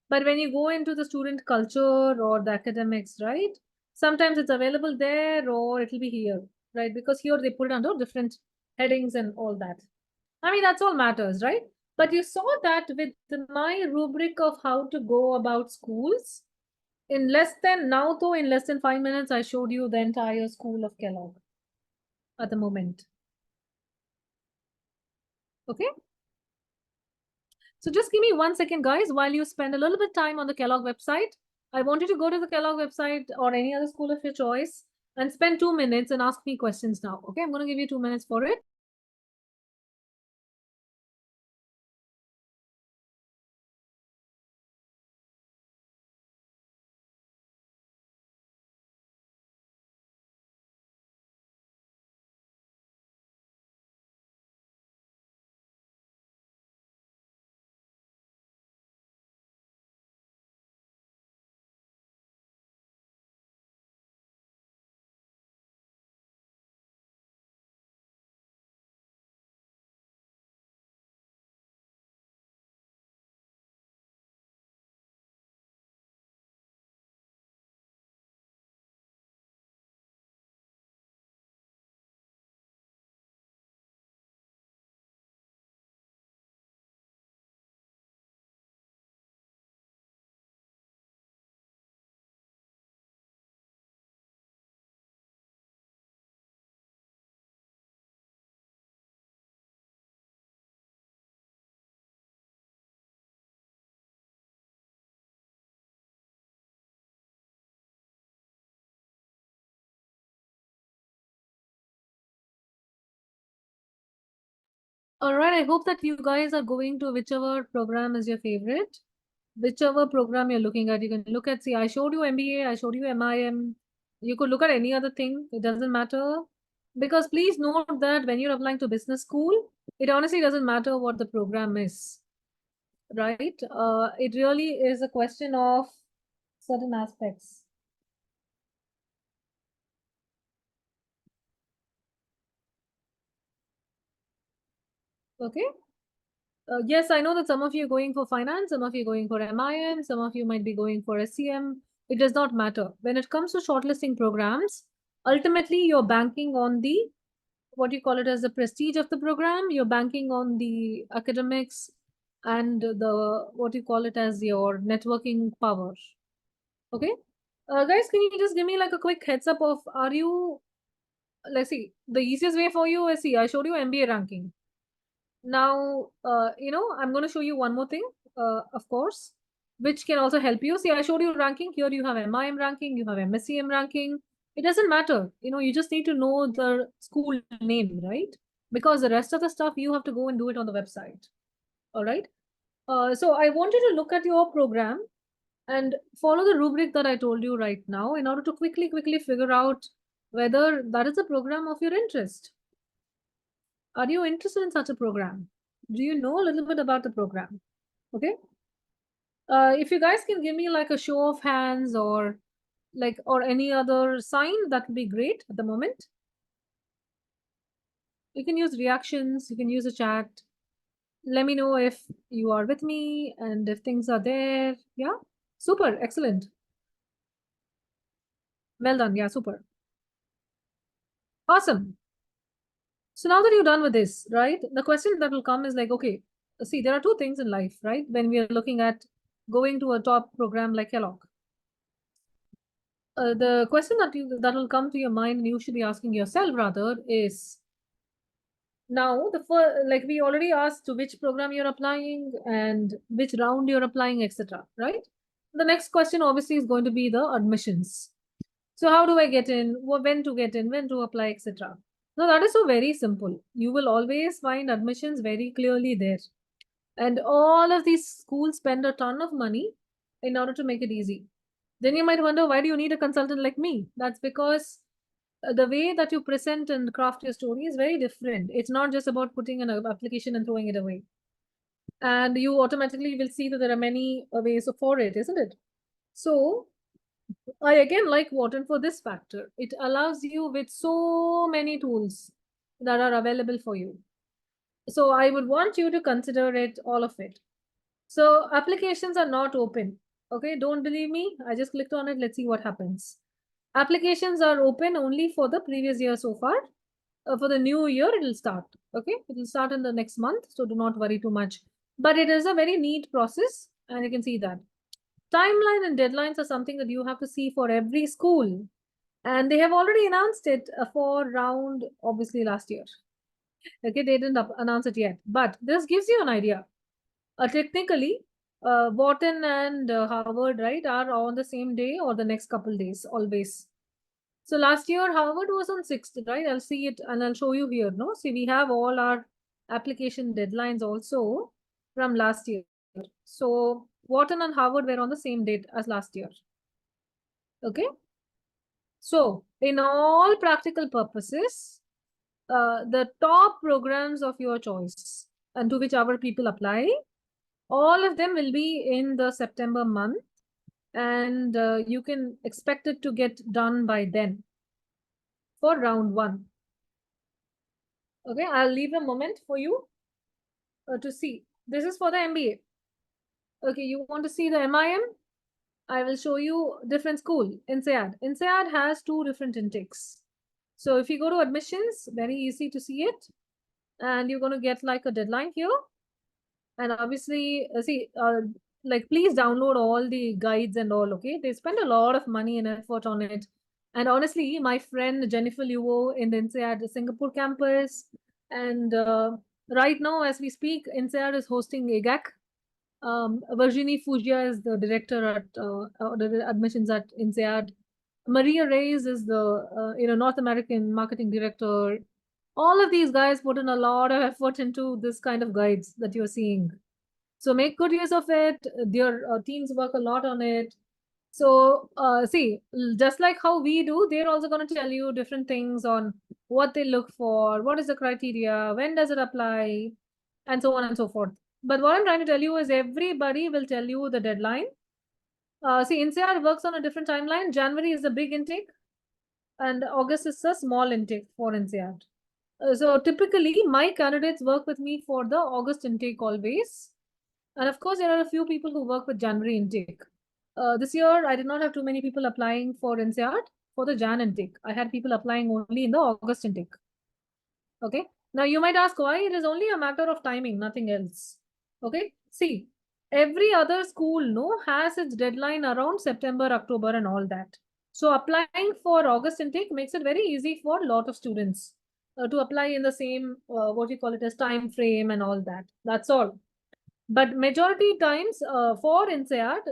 but when you go into the student culture or the academics, right? Sometimes it's available there or it'll be here, right? Because here they put it under different headings and all that. I mean, that's all matters, right? But you saw that with my rubric of how to go about schools, in less than 5 minutes, I showed you the entire school of Kellogg at the moment. Okay. So just give me 1 second, guys, while you spend a little bit time on the Kellogg website. I want you to go to the Kellogg website or any other school of your choice and spend 2 minutes and ask me questions now. Okay, I'm going to give you 2 minutes for it. All right, I hope that you guys are going to whichever program is your favorite. Whichever program you're looking at, you can look at, see, I showed you MBA, I showed you MIM. You could look at any other thing, it doesn't matter. Because please note that when you're applying to business school, it honestly doesn't matter what the program is, right? It really is a question of certain aspects. Okay. Yes, I know that some of you are going for finance, some of you are going for MIM, some of you might be going for SCM. It does not matter. When it comes to shortlisting programs, ultimately you're banking on the what you call it as the prestige of the program. You're banking on the academics and the what you call it as your networking power. Okay. Guys, can you just give me like a quick heads up of are you, let's see, the easiest way for you is, see, I showed you MBA ranking. Now, I'm going to show you one more thing, of course, which can also help you. See, I showed you ranking. Here you have MIM ranking, you have MSCM ranking. It doesn't matter. You just need to know the school name, right? Because the rest of the stuff you have to go and do it on the website. All right. So I want you to look at your program and follow the rubric that I told you right now in order to quickly figure out whether that is a program of your interest. Are you interested in such a program? Do you know a little bit about the program? Okay. If you guys can give me like a show of hands or any other sign, that would be great at the moment. You can use reactions, you can use a chat. Let me know if you are with me and if things are there. Yeah, super, excellent. Well done. Yeah, super. Awesome. So now that you're done with this, right, the question that will come is like, okay, see, there are two things in life, right? When we are looking at going to a top program like Kellogg. The question that will come to your mind and you should be asking yourself rather is, now the first, like we already asked to which program you're applying and which round you're applying, etc. Right? The next question obviously is going to be the admissions. So how do I get in? When to get in? When to apply, etc. No, that is so very simple. You will always find admissions very clearly there. And all of these schools spend a ton of money in order to make it easy. Then you might wonder, why do you need a consultant like me? That's because the way that you present and craft your story is very different. It's not just about putting an application and throwing it away. And you automatically will see that there are many ways for it, isn't it? So I again like Wharton for this factor. It allows you with so many tools that are available for you. So I would want you to consider it, all of it. So applications are not open. Okay, don't believe me. I just clicked on it. Let's see what happens. Applications are open only for the previous year so far. For the new year, it will start. Okay, it will start in the next month. So do not worry too much. But it is a very neat process, and you can see that. Timeline and deadlines are something that you have to see for every school. And they have already announced it for round, obviously, last year. Okay, they didn't announce it yet. But this gives you an idea. Technically, Wharton and Harvard, right, are on the same day or the next couple days, always. So last year, Harvard was on 6th, right? I'll see it and I'll show you here, no? See, we have all our application deadlines also from last year. So Wharton and Harvard were on the same date as last year. Okay. So in all practical purposes, the top programs of your choice and to which our people apply, all of them will be in the September month, and you can expect it to get done by then for round 1. Okay, I'll leave a moment for you to see. This is for the MBA. Okay, you want to see the MIM? I will show you different school, INSEAD. INSEAD has 2 different intakes. So if you go to admissions, very easy to see it. And you're going to get like a deadline here. And obviously, like please download all the guides and all, okay? They spend a lot of money and effort on it. And honestly, my friend Jennifer Luo in the INSEAD Singapore campus, and right now as we speak, INSEAD is hosting AGAC. Virginie Fugia is the director at the admissions at INSEAD. Maria Reyes is the North American marketing director. All of these guys put in a lot of effort into this kind of guides that you're seeing. So make good use of it. Their teams work a lot on it. So see, just like how we do, they're also going to tell you different things on what they look for, what is the criteria, when does it apply, and so on and so forth. But what I'm trying to tell you is everybody will tell you the deadline. See, INSEAD works on a different timeline. January is a big intake, and August is a small intake for INSEAD. So typically, my candidates work with me for the August intake always. And of course, there are a few people who work with January intake. This year, I did not have too many people applying for INSEAD for the Jan intake. I had people applying only in the August intake. Okay. Now, you might ask why. It is only a matter of timing, nothing else. Okay. See, every other school has its deadline around September, October and all that. So applying for August intake makes it very easy for a lot of students to apply in the same, what you call it as time frame and all that. That's all. But majority times for INSEAD,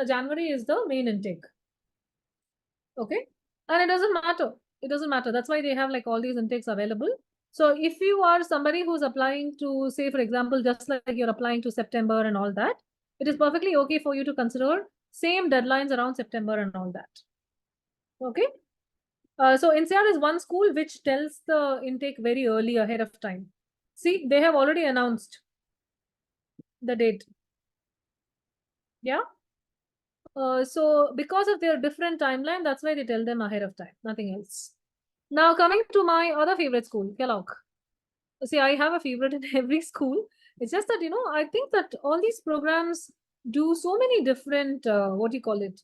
January is the main intake. Okay. And it doesn't matter. It doesn't matter. That's why they have like all these intakes available. So if you are somebody who's applying to, say, for example, just like you're applying to September and all that, it is perfectly okay for you to consider same deadlines around September and all that. Okay. So INSEAD is one school which tells the intake very early ahead of time. See, they have already announced the date. Yeah. So because of their different timeline, that's why they tell them ahead of time, nothing else. Now coming to my other favorite school, Kellogg. See, I have a favorite in every school. It's just that, I think that all these programs do so many different, what do you call it?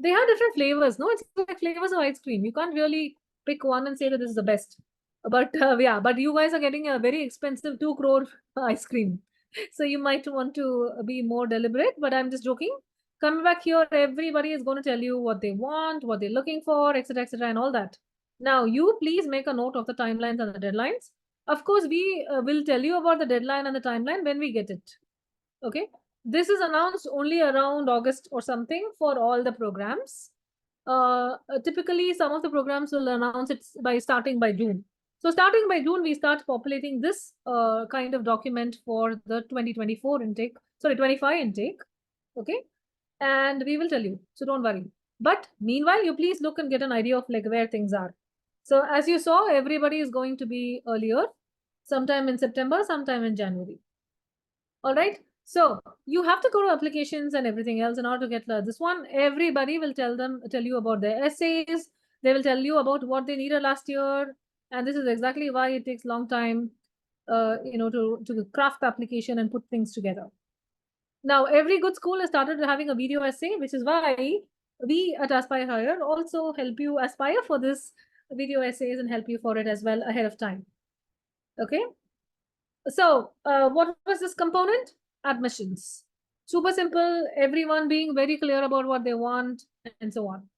They have different flavors, no? It's like flavors of ice cream. You can't really pick one and say that this is the best. But yeah, but you guys are getting a very expensive 2 crore ice cream. So you might want to be more deliberate, but I'm just joking. Coming back here, everybody is going to tell you what they want, what they're looking for, etc., etc., and all that. Now, you please make a note of the timelines and the deadlines. Of course, we will tell you about the deadline and the timeline when we get it. Okay. This is announced only around August or something for all the programs. Typically, some of the programs will announce it by starting by June. So starting by June, we start populating this kind of document for the 2024 intake, sorry, 25 intake. Okay. And we will tell you. So don't worry. But meanwhile, you please look and get an idea of like where things are. So as you saw, everybody is going to be earlier, sometime in September, sometime in January. All right. So you have to go to applications and everything else in order to get this one. Everybody will tell you about their essays. They will tell you about what they needed last year, and this is exactly why it takes long time, to craft the application and put things together. Now, every good school has started having a video essay, which is why we at Aspire Higher also help you aspire for this video essays and help you for it as well ahead of time. Okay. So, what was this component? Admissions. Super simple, everyone being very clear about what they want and so on.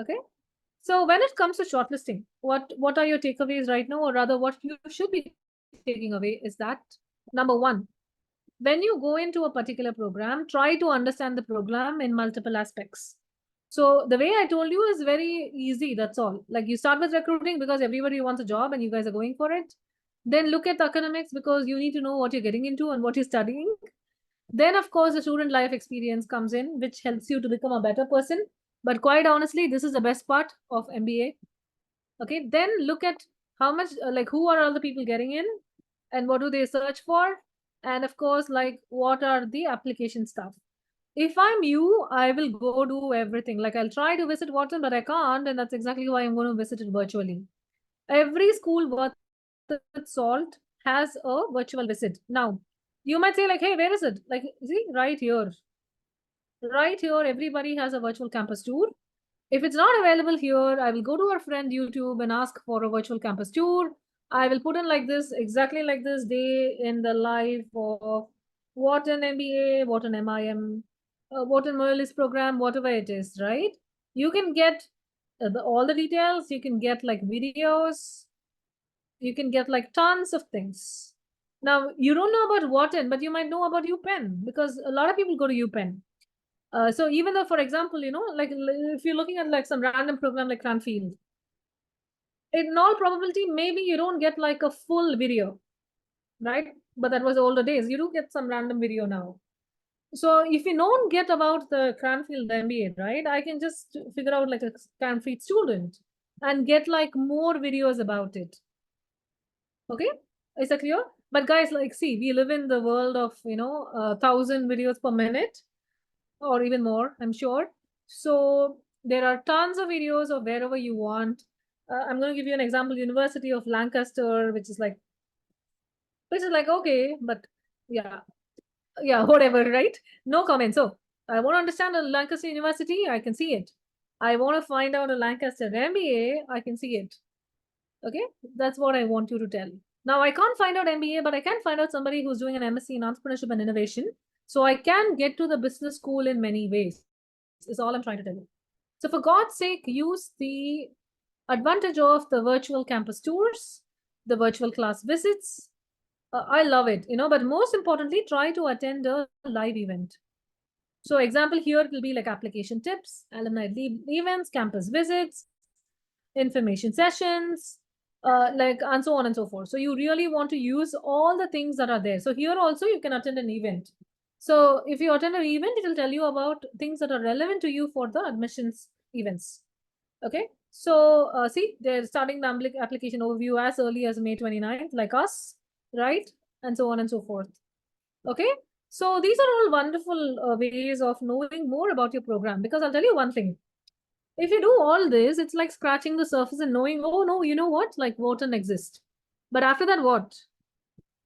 Okay. So when it comes to shortlisting, what are your takeaways right now, or rather what you should be taking away is that number one, when you go into a particular program, try to understand the program in multiple aspects. So the way I told you is very easy. That's all. Like you start with recruiting because everybody wants a job and you guys are going for it. Then look at the academics because you need to know what you're getting into and what you're studying. Then, of course, the student life experience comes in, which helps you to become a better person. But quite honestly, this is the best part of MBA. Okay. Then look at how much, like, who are all the people getting in and what do they search for? And of course, like, what are the application stuff? If I'm you, I will go do everything. Like, I'll try to visit Wharton, but I can't. And that's exactly why I'm going to visit it virtually. Every school worth its salt has a virtual visit. Now, you might say, like, hey, where is it? Like, see, right here. Right here, everybody has a virtual campus tour. If it's not available here, I will go to our friend YouTube and ask for a virtual campus tour. I will put in like this, exactly like this day in the life of what an MBA, what an MIM, what an Moelis program, whatever it is, right? You can get all the details. You can get like videos. You can get like tons of things. Now, you don't know about Wharton, but you might know about UPenn because a lot of people go to UPenn. So even though, for example, like if you're looking at like some random program like Cranfield, in all probability, maybe you don't get like a full video, right? But that was older days. You do get some random video now. So if you don't get about the Cranfield MBA, right, I can just figure out like a Cranfield student and get like more videos about it. Okay, is that clear? But guys, like, see, we live in the world of 1,000 videos per minute or even more, I'm sure. So there are tons of videos of wherever you want. I'm going to give you an example: University of Lancaster, which is like okay, but yeah, yeah, whatever, right? No comment. So I want to understand a Lancaster University, I can see it. I want to find out a Lancaster MBA, I can see it. Okay, that's what I want you to tell. Now, I can't find out MBA, but I can find out somebody who's doing an MSc in entrepreneurship and innovation. So I can get to the business school in many ways, is all I'm trying to tell you. So for God's sake, use the advantage of the virtual campus tours, the virtual class visits. I love it, but most importantly, try to attend a live event. So example here, it will be like application tips, alumni events, campus visits, information sessions, like and so on and so forth. So you really want to use all the things that are there. So here also you can attend an event. So if you attend an event, it will tell you about things that are relevant to you for the admissions events. Okay. So see, they're starting the application overview as early as May 29th, like us, right? And so on and so forth. Okay. So these are all wonderful ways of knowing more about your program, because I'll tell you one thing. If you do all this, it's like scratching the surface and knowing, oh no, you know what, like Wharton exists. But after that, what?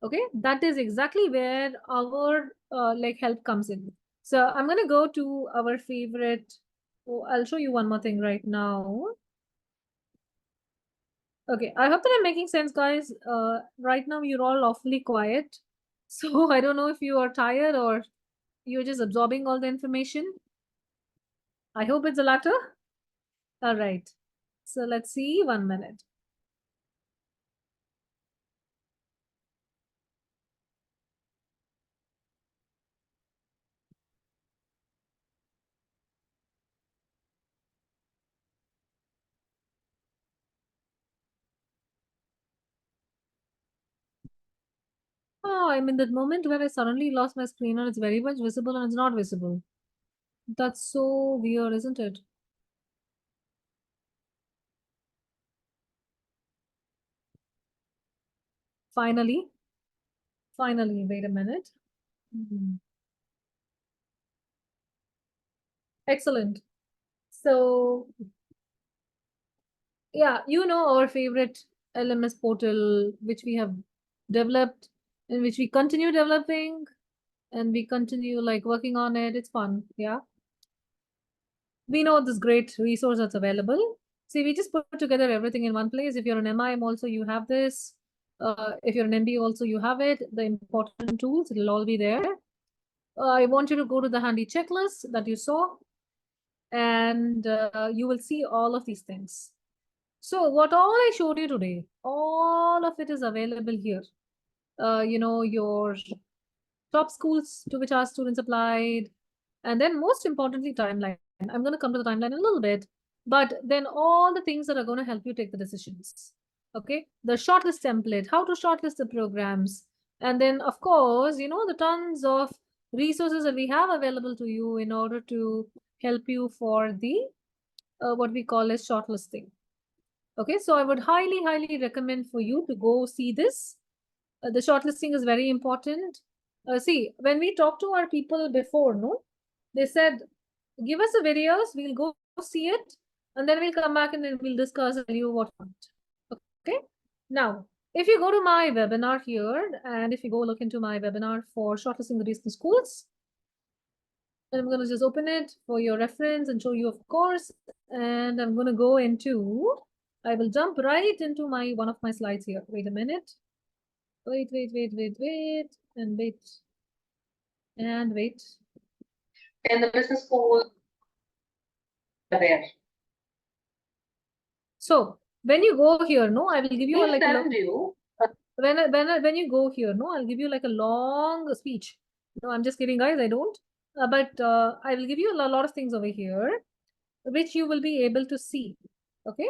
Okay, that is exactly where our like help comes in. So I'm going to go to our favorite. Oh, I'll show you one more thing right now. Okay, I hope that I'm making sense, guys. Right now, you're all awfully quiet. So I don't know if you are tired or you're just absorbing all the information. I hope it's the latter. All right. So let's see, 1 minute. wow, I'm in that moment where I suddenly lost my screen and it's very much visible and it's not visible. That's so weird, isn't it? Finally, wait a minute. Excellent. So, yeah, you know our favorite LMS portal, which we have developed and which we continue developing and we continue like working on it. It's fun. Yeah. We know this great resource that's available. See, we just put together everything in one place. If you're an MIM also, you have this. If you're an MBA also, you have it. The important tools, it'll all be there. I want you to go to the handy checklist that you saw and you will see all of these things. So what all I showed you today, all of it is available here. You know, your top schools to which our students applied, and then most importantly, timeline. I'm going to come to the timeline in a little bit, but then all the things that are going to help you take the decisions. Okay, the shortlist template, how to shortlist the programs, and then of course, you know, the tons of resources that we have available to you in order to help you for the what we call as shortlisting. Okay, so I would highly recommend for you to go see this. The shortlisting is very important. See, when we talked to our people before, no, they said, give us the videos, we'll go see it, and then we'll come back and then we'll discuss and tell you what we want. Okay. Now, if you go to my webinar here, and if you go look into my webinar for shortlisting the recent schools, and I'm going to just open it for your reference and show you, of course, and I'm going to go into, I will jump right into my one of my slides here. Wait a minute. Wait, and wait, and wait. And the business school there. So when you go here, no, I will give you like when you go here, no, I'll give you like a long speech. No, I'm just kidding, guys. I don't. But I will give you a lot of things over here, which you will be able to see. Okay.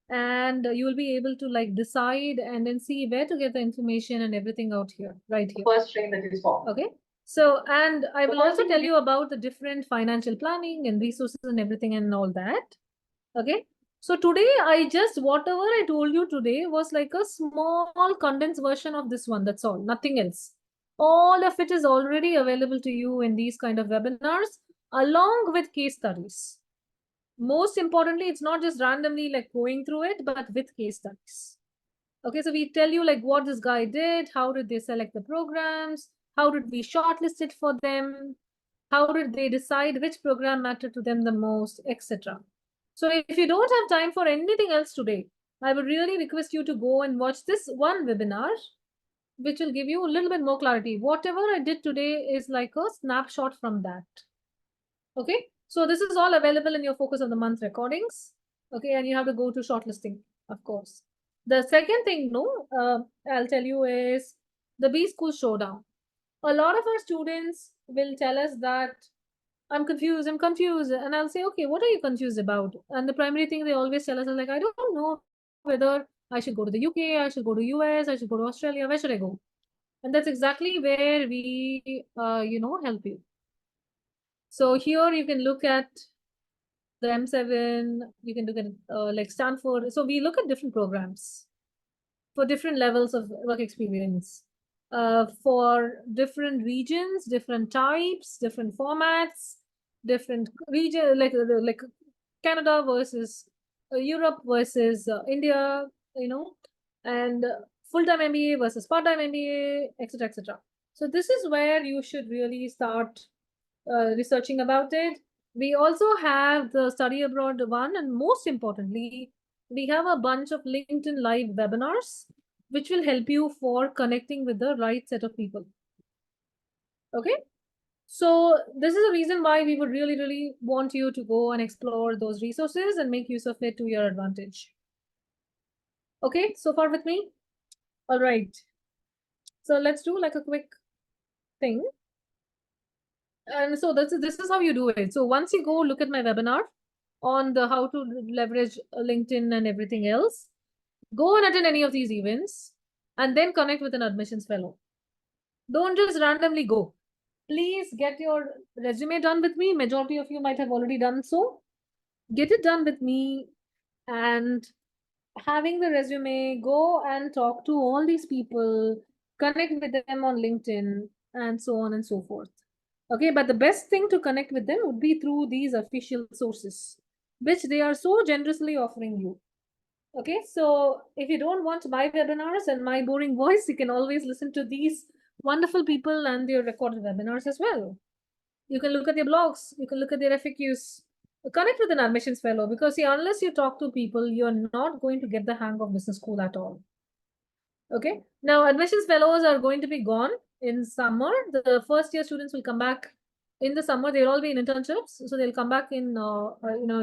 And you will be able to like decide and then see where to get the information and everything out here, right here. First train that you saw. Okay. So, and I will also tell you about the different financial planning and resources and everything and all that. Okay. So today I just, whatever I told you today was like a small condensed version of this one. That's all, nothing else. All of it is already available to you in these kind of webinars along with case studies. Most importantly, it's not just randomly like going through it, but with case studies. Okay, so we tell you like what this guy did, how did they select the programs, how did we shortlist it for them, how did they decide which program mattered to them the most, etc. So if you don't have time for anything else today, I would really request you to go and watch this one webinar, which will give you a little bit more clarity. Whatever I did today is like a snapshot from that. Okay, so this is all available in your focus of the month recordings. Okay, and you have to go to shortlisting, of course. The second thing, no, I'll tell you is the B School Showdown. A lot of our students will tell us that I'm confused. And I'll say, okay, what are you confused about? And the primary thing they always tell us is like, I don't know whether I should go to the UK, I should go to US, I should go to Australia, where should I go? And that's exactly where we, help you. So here you can look at the M7, you can look at like Stanford. So we look at different programs for different levels of work experience, for different regions, different types, different formats, different region, like Canada versus Europe versus India, you know, and full-time MBA versus part-time MBA, etc., etc. So this is where you should really start researching about it. We also have the study abroad one, and most importantly, we have a bunch of LinkedIn live webinars, which will help you for connecting with the right set of people. Okay. So this is the reason why we would really want you to go and explore those resources and make use of it to your advantage. Okay, so far with me? All right. So let's do like a quick thing. And so this is how you do it. So once you go look at my webinar on the how to leverage LinkedIn and everything else, go and attend any of these events and then connect with an admissions fellow. Don't just randomly go. Please get your resume done with me. Majority of you might have already done so. Get it done with me, and having the resume, go and talk to all these people, connect with them on LinkedIn, and so on and so forth. Okay, but the best thing to connect with them would be through these official sources, which they are so generously offering you. Okay, so if you don't want my webinars and my boring voice, you can always listen to these wonderful people and their recorded webinars as well. You can look at their blogs, you can look at their FAQs, connect with an admissions fellow, because see, unless you talk to people, you're not going to get the hang of business school at all. Okay, now admissions fellows are going to be gone in summer. The first year students will come back in the summer. They'll all be in internships, so they'll come back in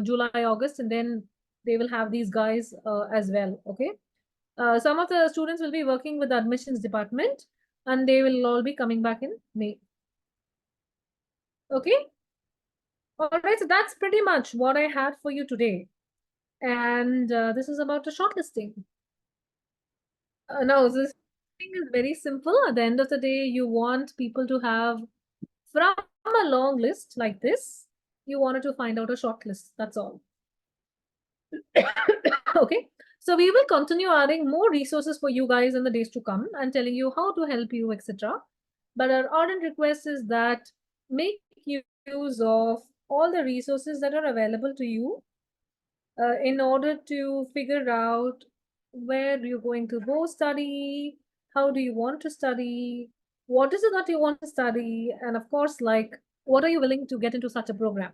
July, August, and then they will have these guys as well. Okay, some of the students will be working with the admissions department, and they will all be coming back in May. Okay. All right, so that's pretty much what I had for you today. And this is about the shortlisting. Now, this thing is very simple. At the end of the day, you want people to have, from a long list like this, you wanted to find out a short list. That's all. Okay. So we will continue adding more resources for you guys in the days to come and telling you how to help you, etc. But our ardent request is that make use of all the resources that are available to you in order to figure out where you're going to go study, how do you want to study, what is it that you want to study, and of course, like, what are you willing to get into such a program?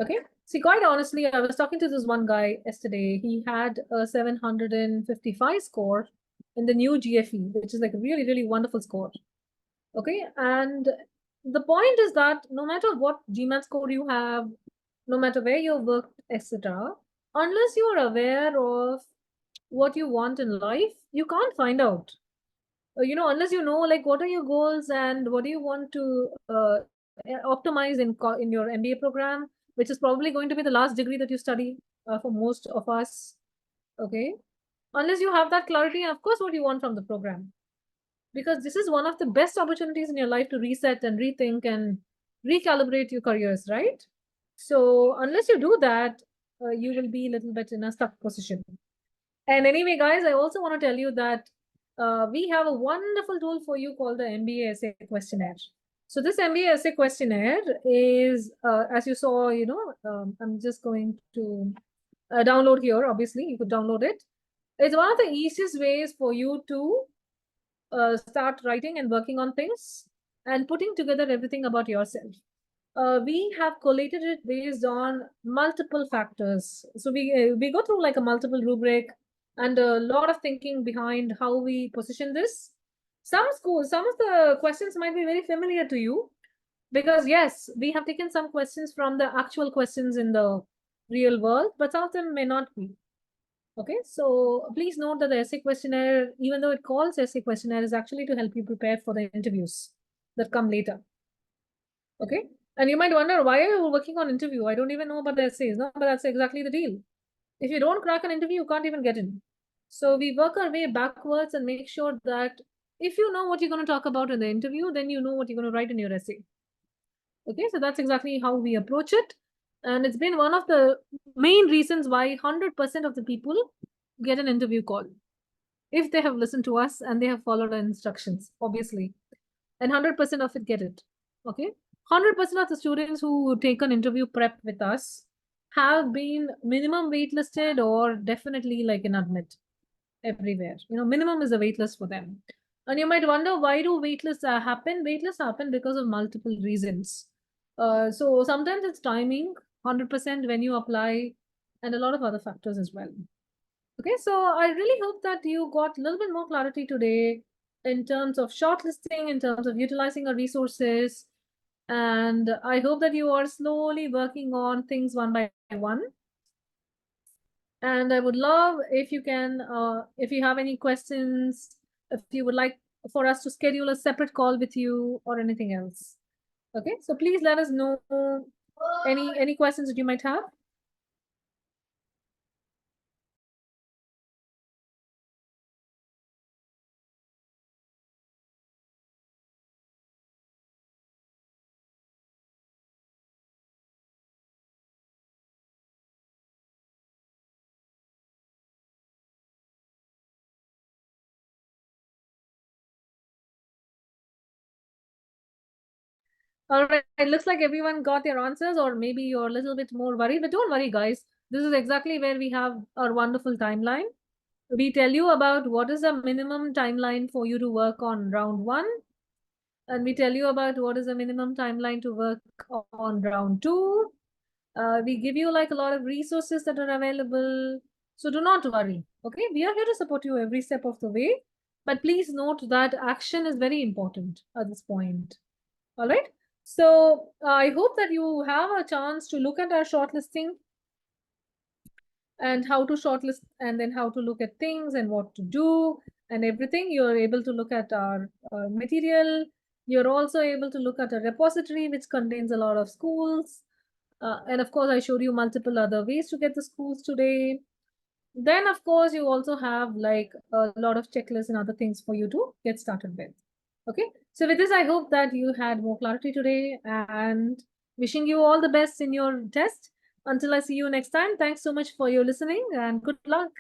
Okay. See, quite honestly, I was talking to this one guy yesterday. He had a 755 score in the new GFE, which is like a really, really wonderful score. Okay. And the point is that no matter what GMAT score you have, no matter where you worked, etc., unless you are aware of what you want in life, you can't find out. Unless you know, like, what are your goals and what do you want to optimize in your MBA program, which is probably going to be the last degree that you study for most of us. Okay, unless you have that clarity, and of course, what you want from the program, because this is one of the best opportunities in your life to reset and rethink and recalibrate your careers, right? So unless you do that, you will be a little bit in a stuck position. And anyway, guys, I also want to tell you that we have a wonderful tool for you called the MBA essay questionnaire. So this MBA essay questionnaire is, as you saw, I'm just going to download here. Obviously, you could download it. It's one of the easiest ways for you to start writing and working on things and putting together everything about yourself. We have collated it based on multiple factors. So we go through like a multiple rubric and a lot of thinking behind how we position this. Some of the questions might be very familiar to you because yes, we have taken some questions from the actual questions in the real world, but some of them may not be. Okay, so please note that the essay questionnaire, even though it calls essay questionnaire, is actually to help you prepare for the interviews that come later. Okay, and you might wonder, why are you working on interview? I don't even know about the essays. No, but that's exactly the deal. If you don't crack an interview, you can't even get in. So we work our way backwards and make sure that if you know what you're going to talk about in the interview, then you know what you're going to write in your essay. Okay, so that's exactly how we approach it. And it's been one of the main reasons why 100% of the people get an interview call. If they have listened to us and they have followed our instructions, obviously. And 100% of it get it. Okay. 100% of the students who take an interview prep with us have been minimum waitlisted or definitely like an admit everywhere. Minimum is a waitlist for them. And you might wonder, why do waitlists happen? Waitlists happen because of multiple reasons. So sometimes it's timing, 100% when you apply, and a lot of other factors as well. Okay, so I really hope that you got a little bit more clarity today in terms of shortlisting, in terms of utilizing our resources. And I hope that you are slowly working on things one by one. And I would love if you can, if you have any questions, if you would like for us to schedule a separate call with you or anything else. Okay, so please let us know any questions that you might have. All right, it looks like everyone got their answers, or maybe you're a little bit more worried, but don't worry, guys. This is exactly where we have our wonderful timeline. We tell you about what is the minimum timeline for you to work on round one, and we tell you about what is the minimum timeline to work on round two. We give you like a lot of resources that are available. So do not worry. Okay, we are here to support you every step of the way. But please note that action is very important at this point. All right. So I hope that you have a chance to look at our shortlisting and how to shortlist, and then how to look at things and what to do and everything. You're able to look at our material. You're also able to look at a repository which contains a lot of schools. And of course, I showed you multiple other ways to get the schools today. Then, of course, you also have like a lot of checklists and other things for you to get started with. Okay, so with this, I hope that you had more clarity today, and wishing you all the best in your test. Until I see you next time, thanks so much for your listening and good luck.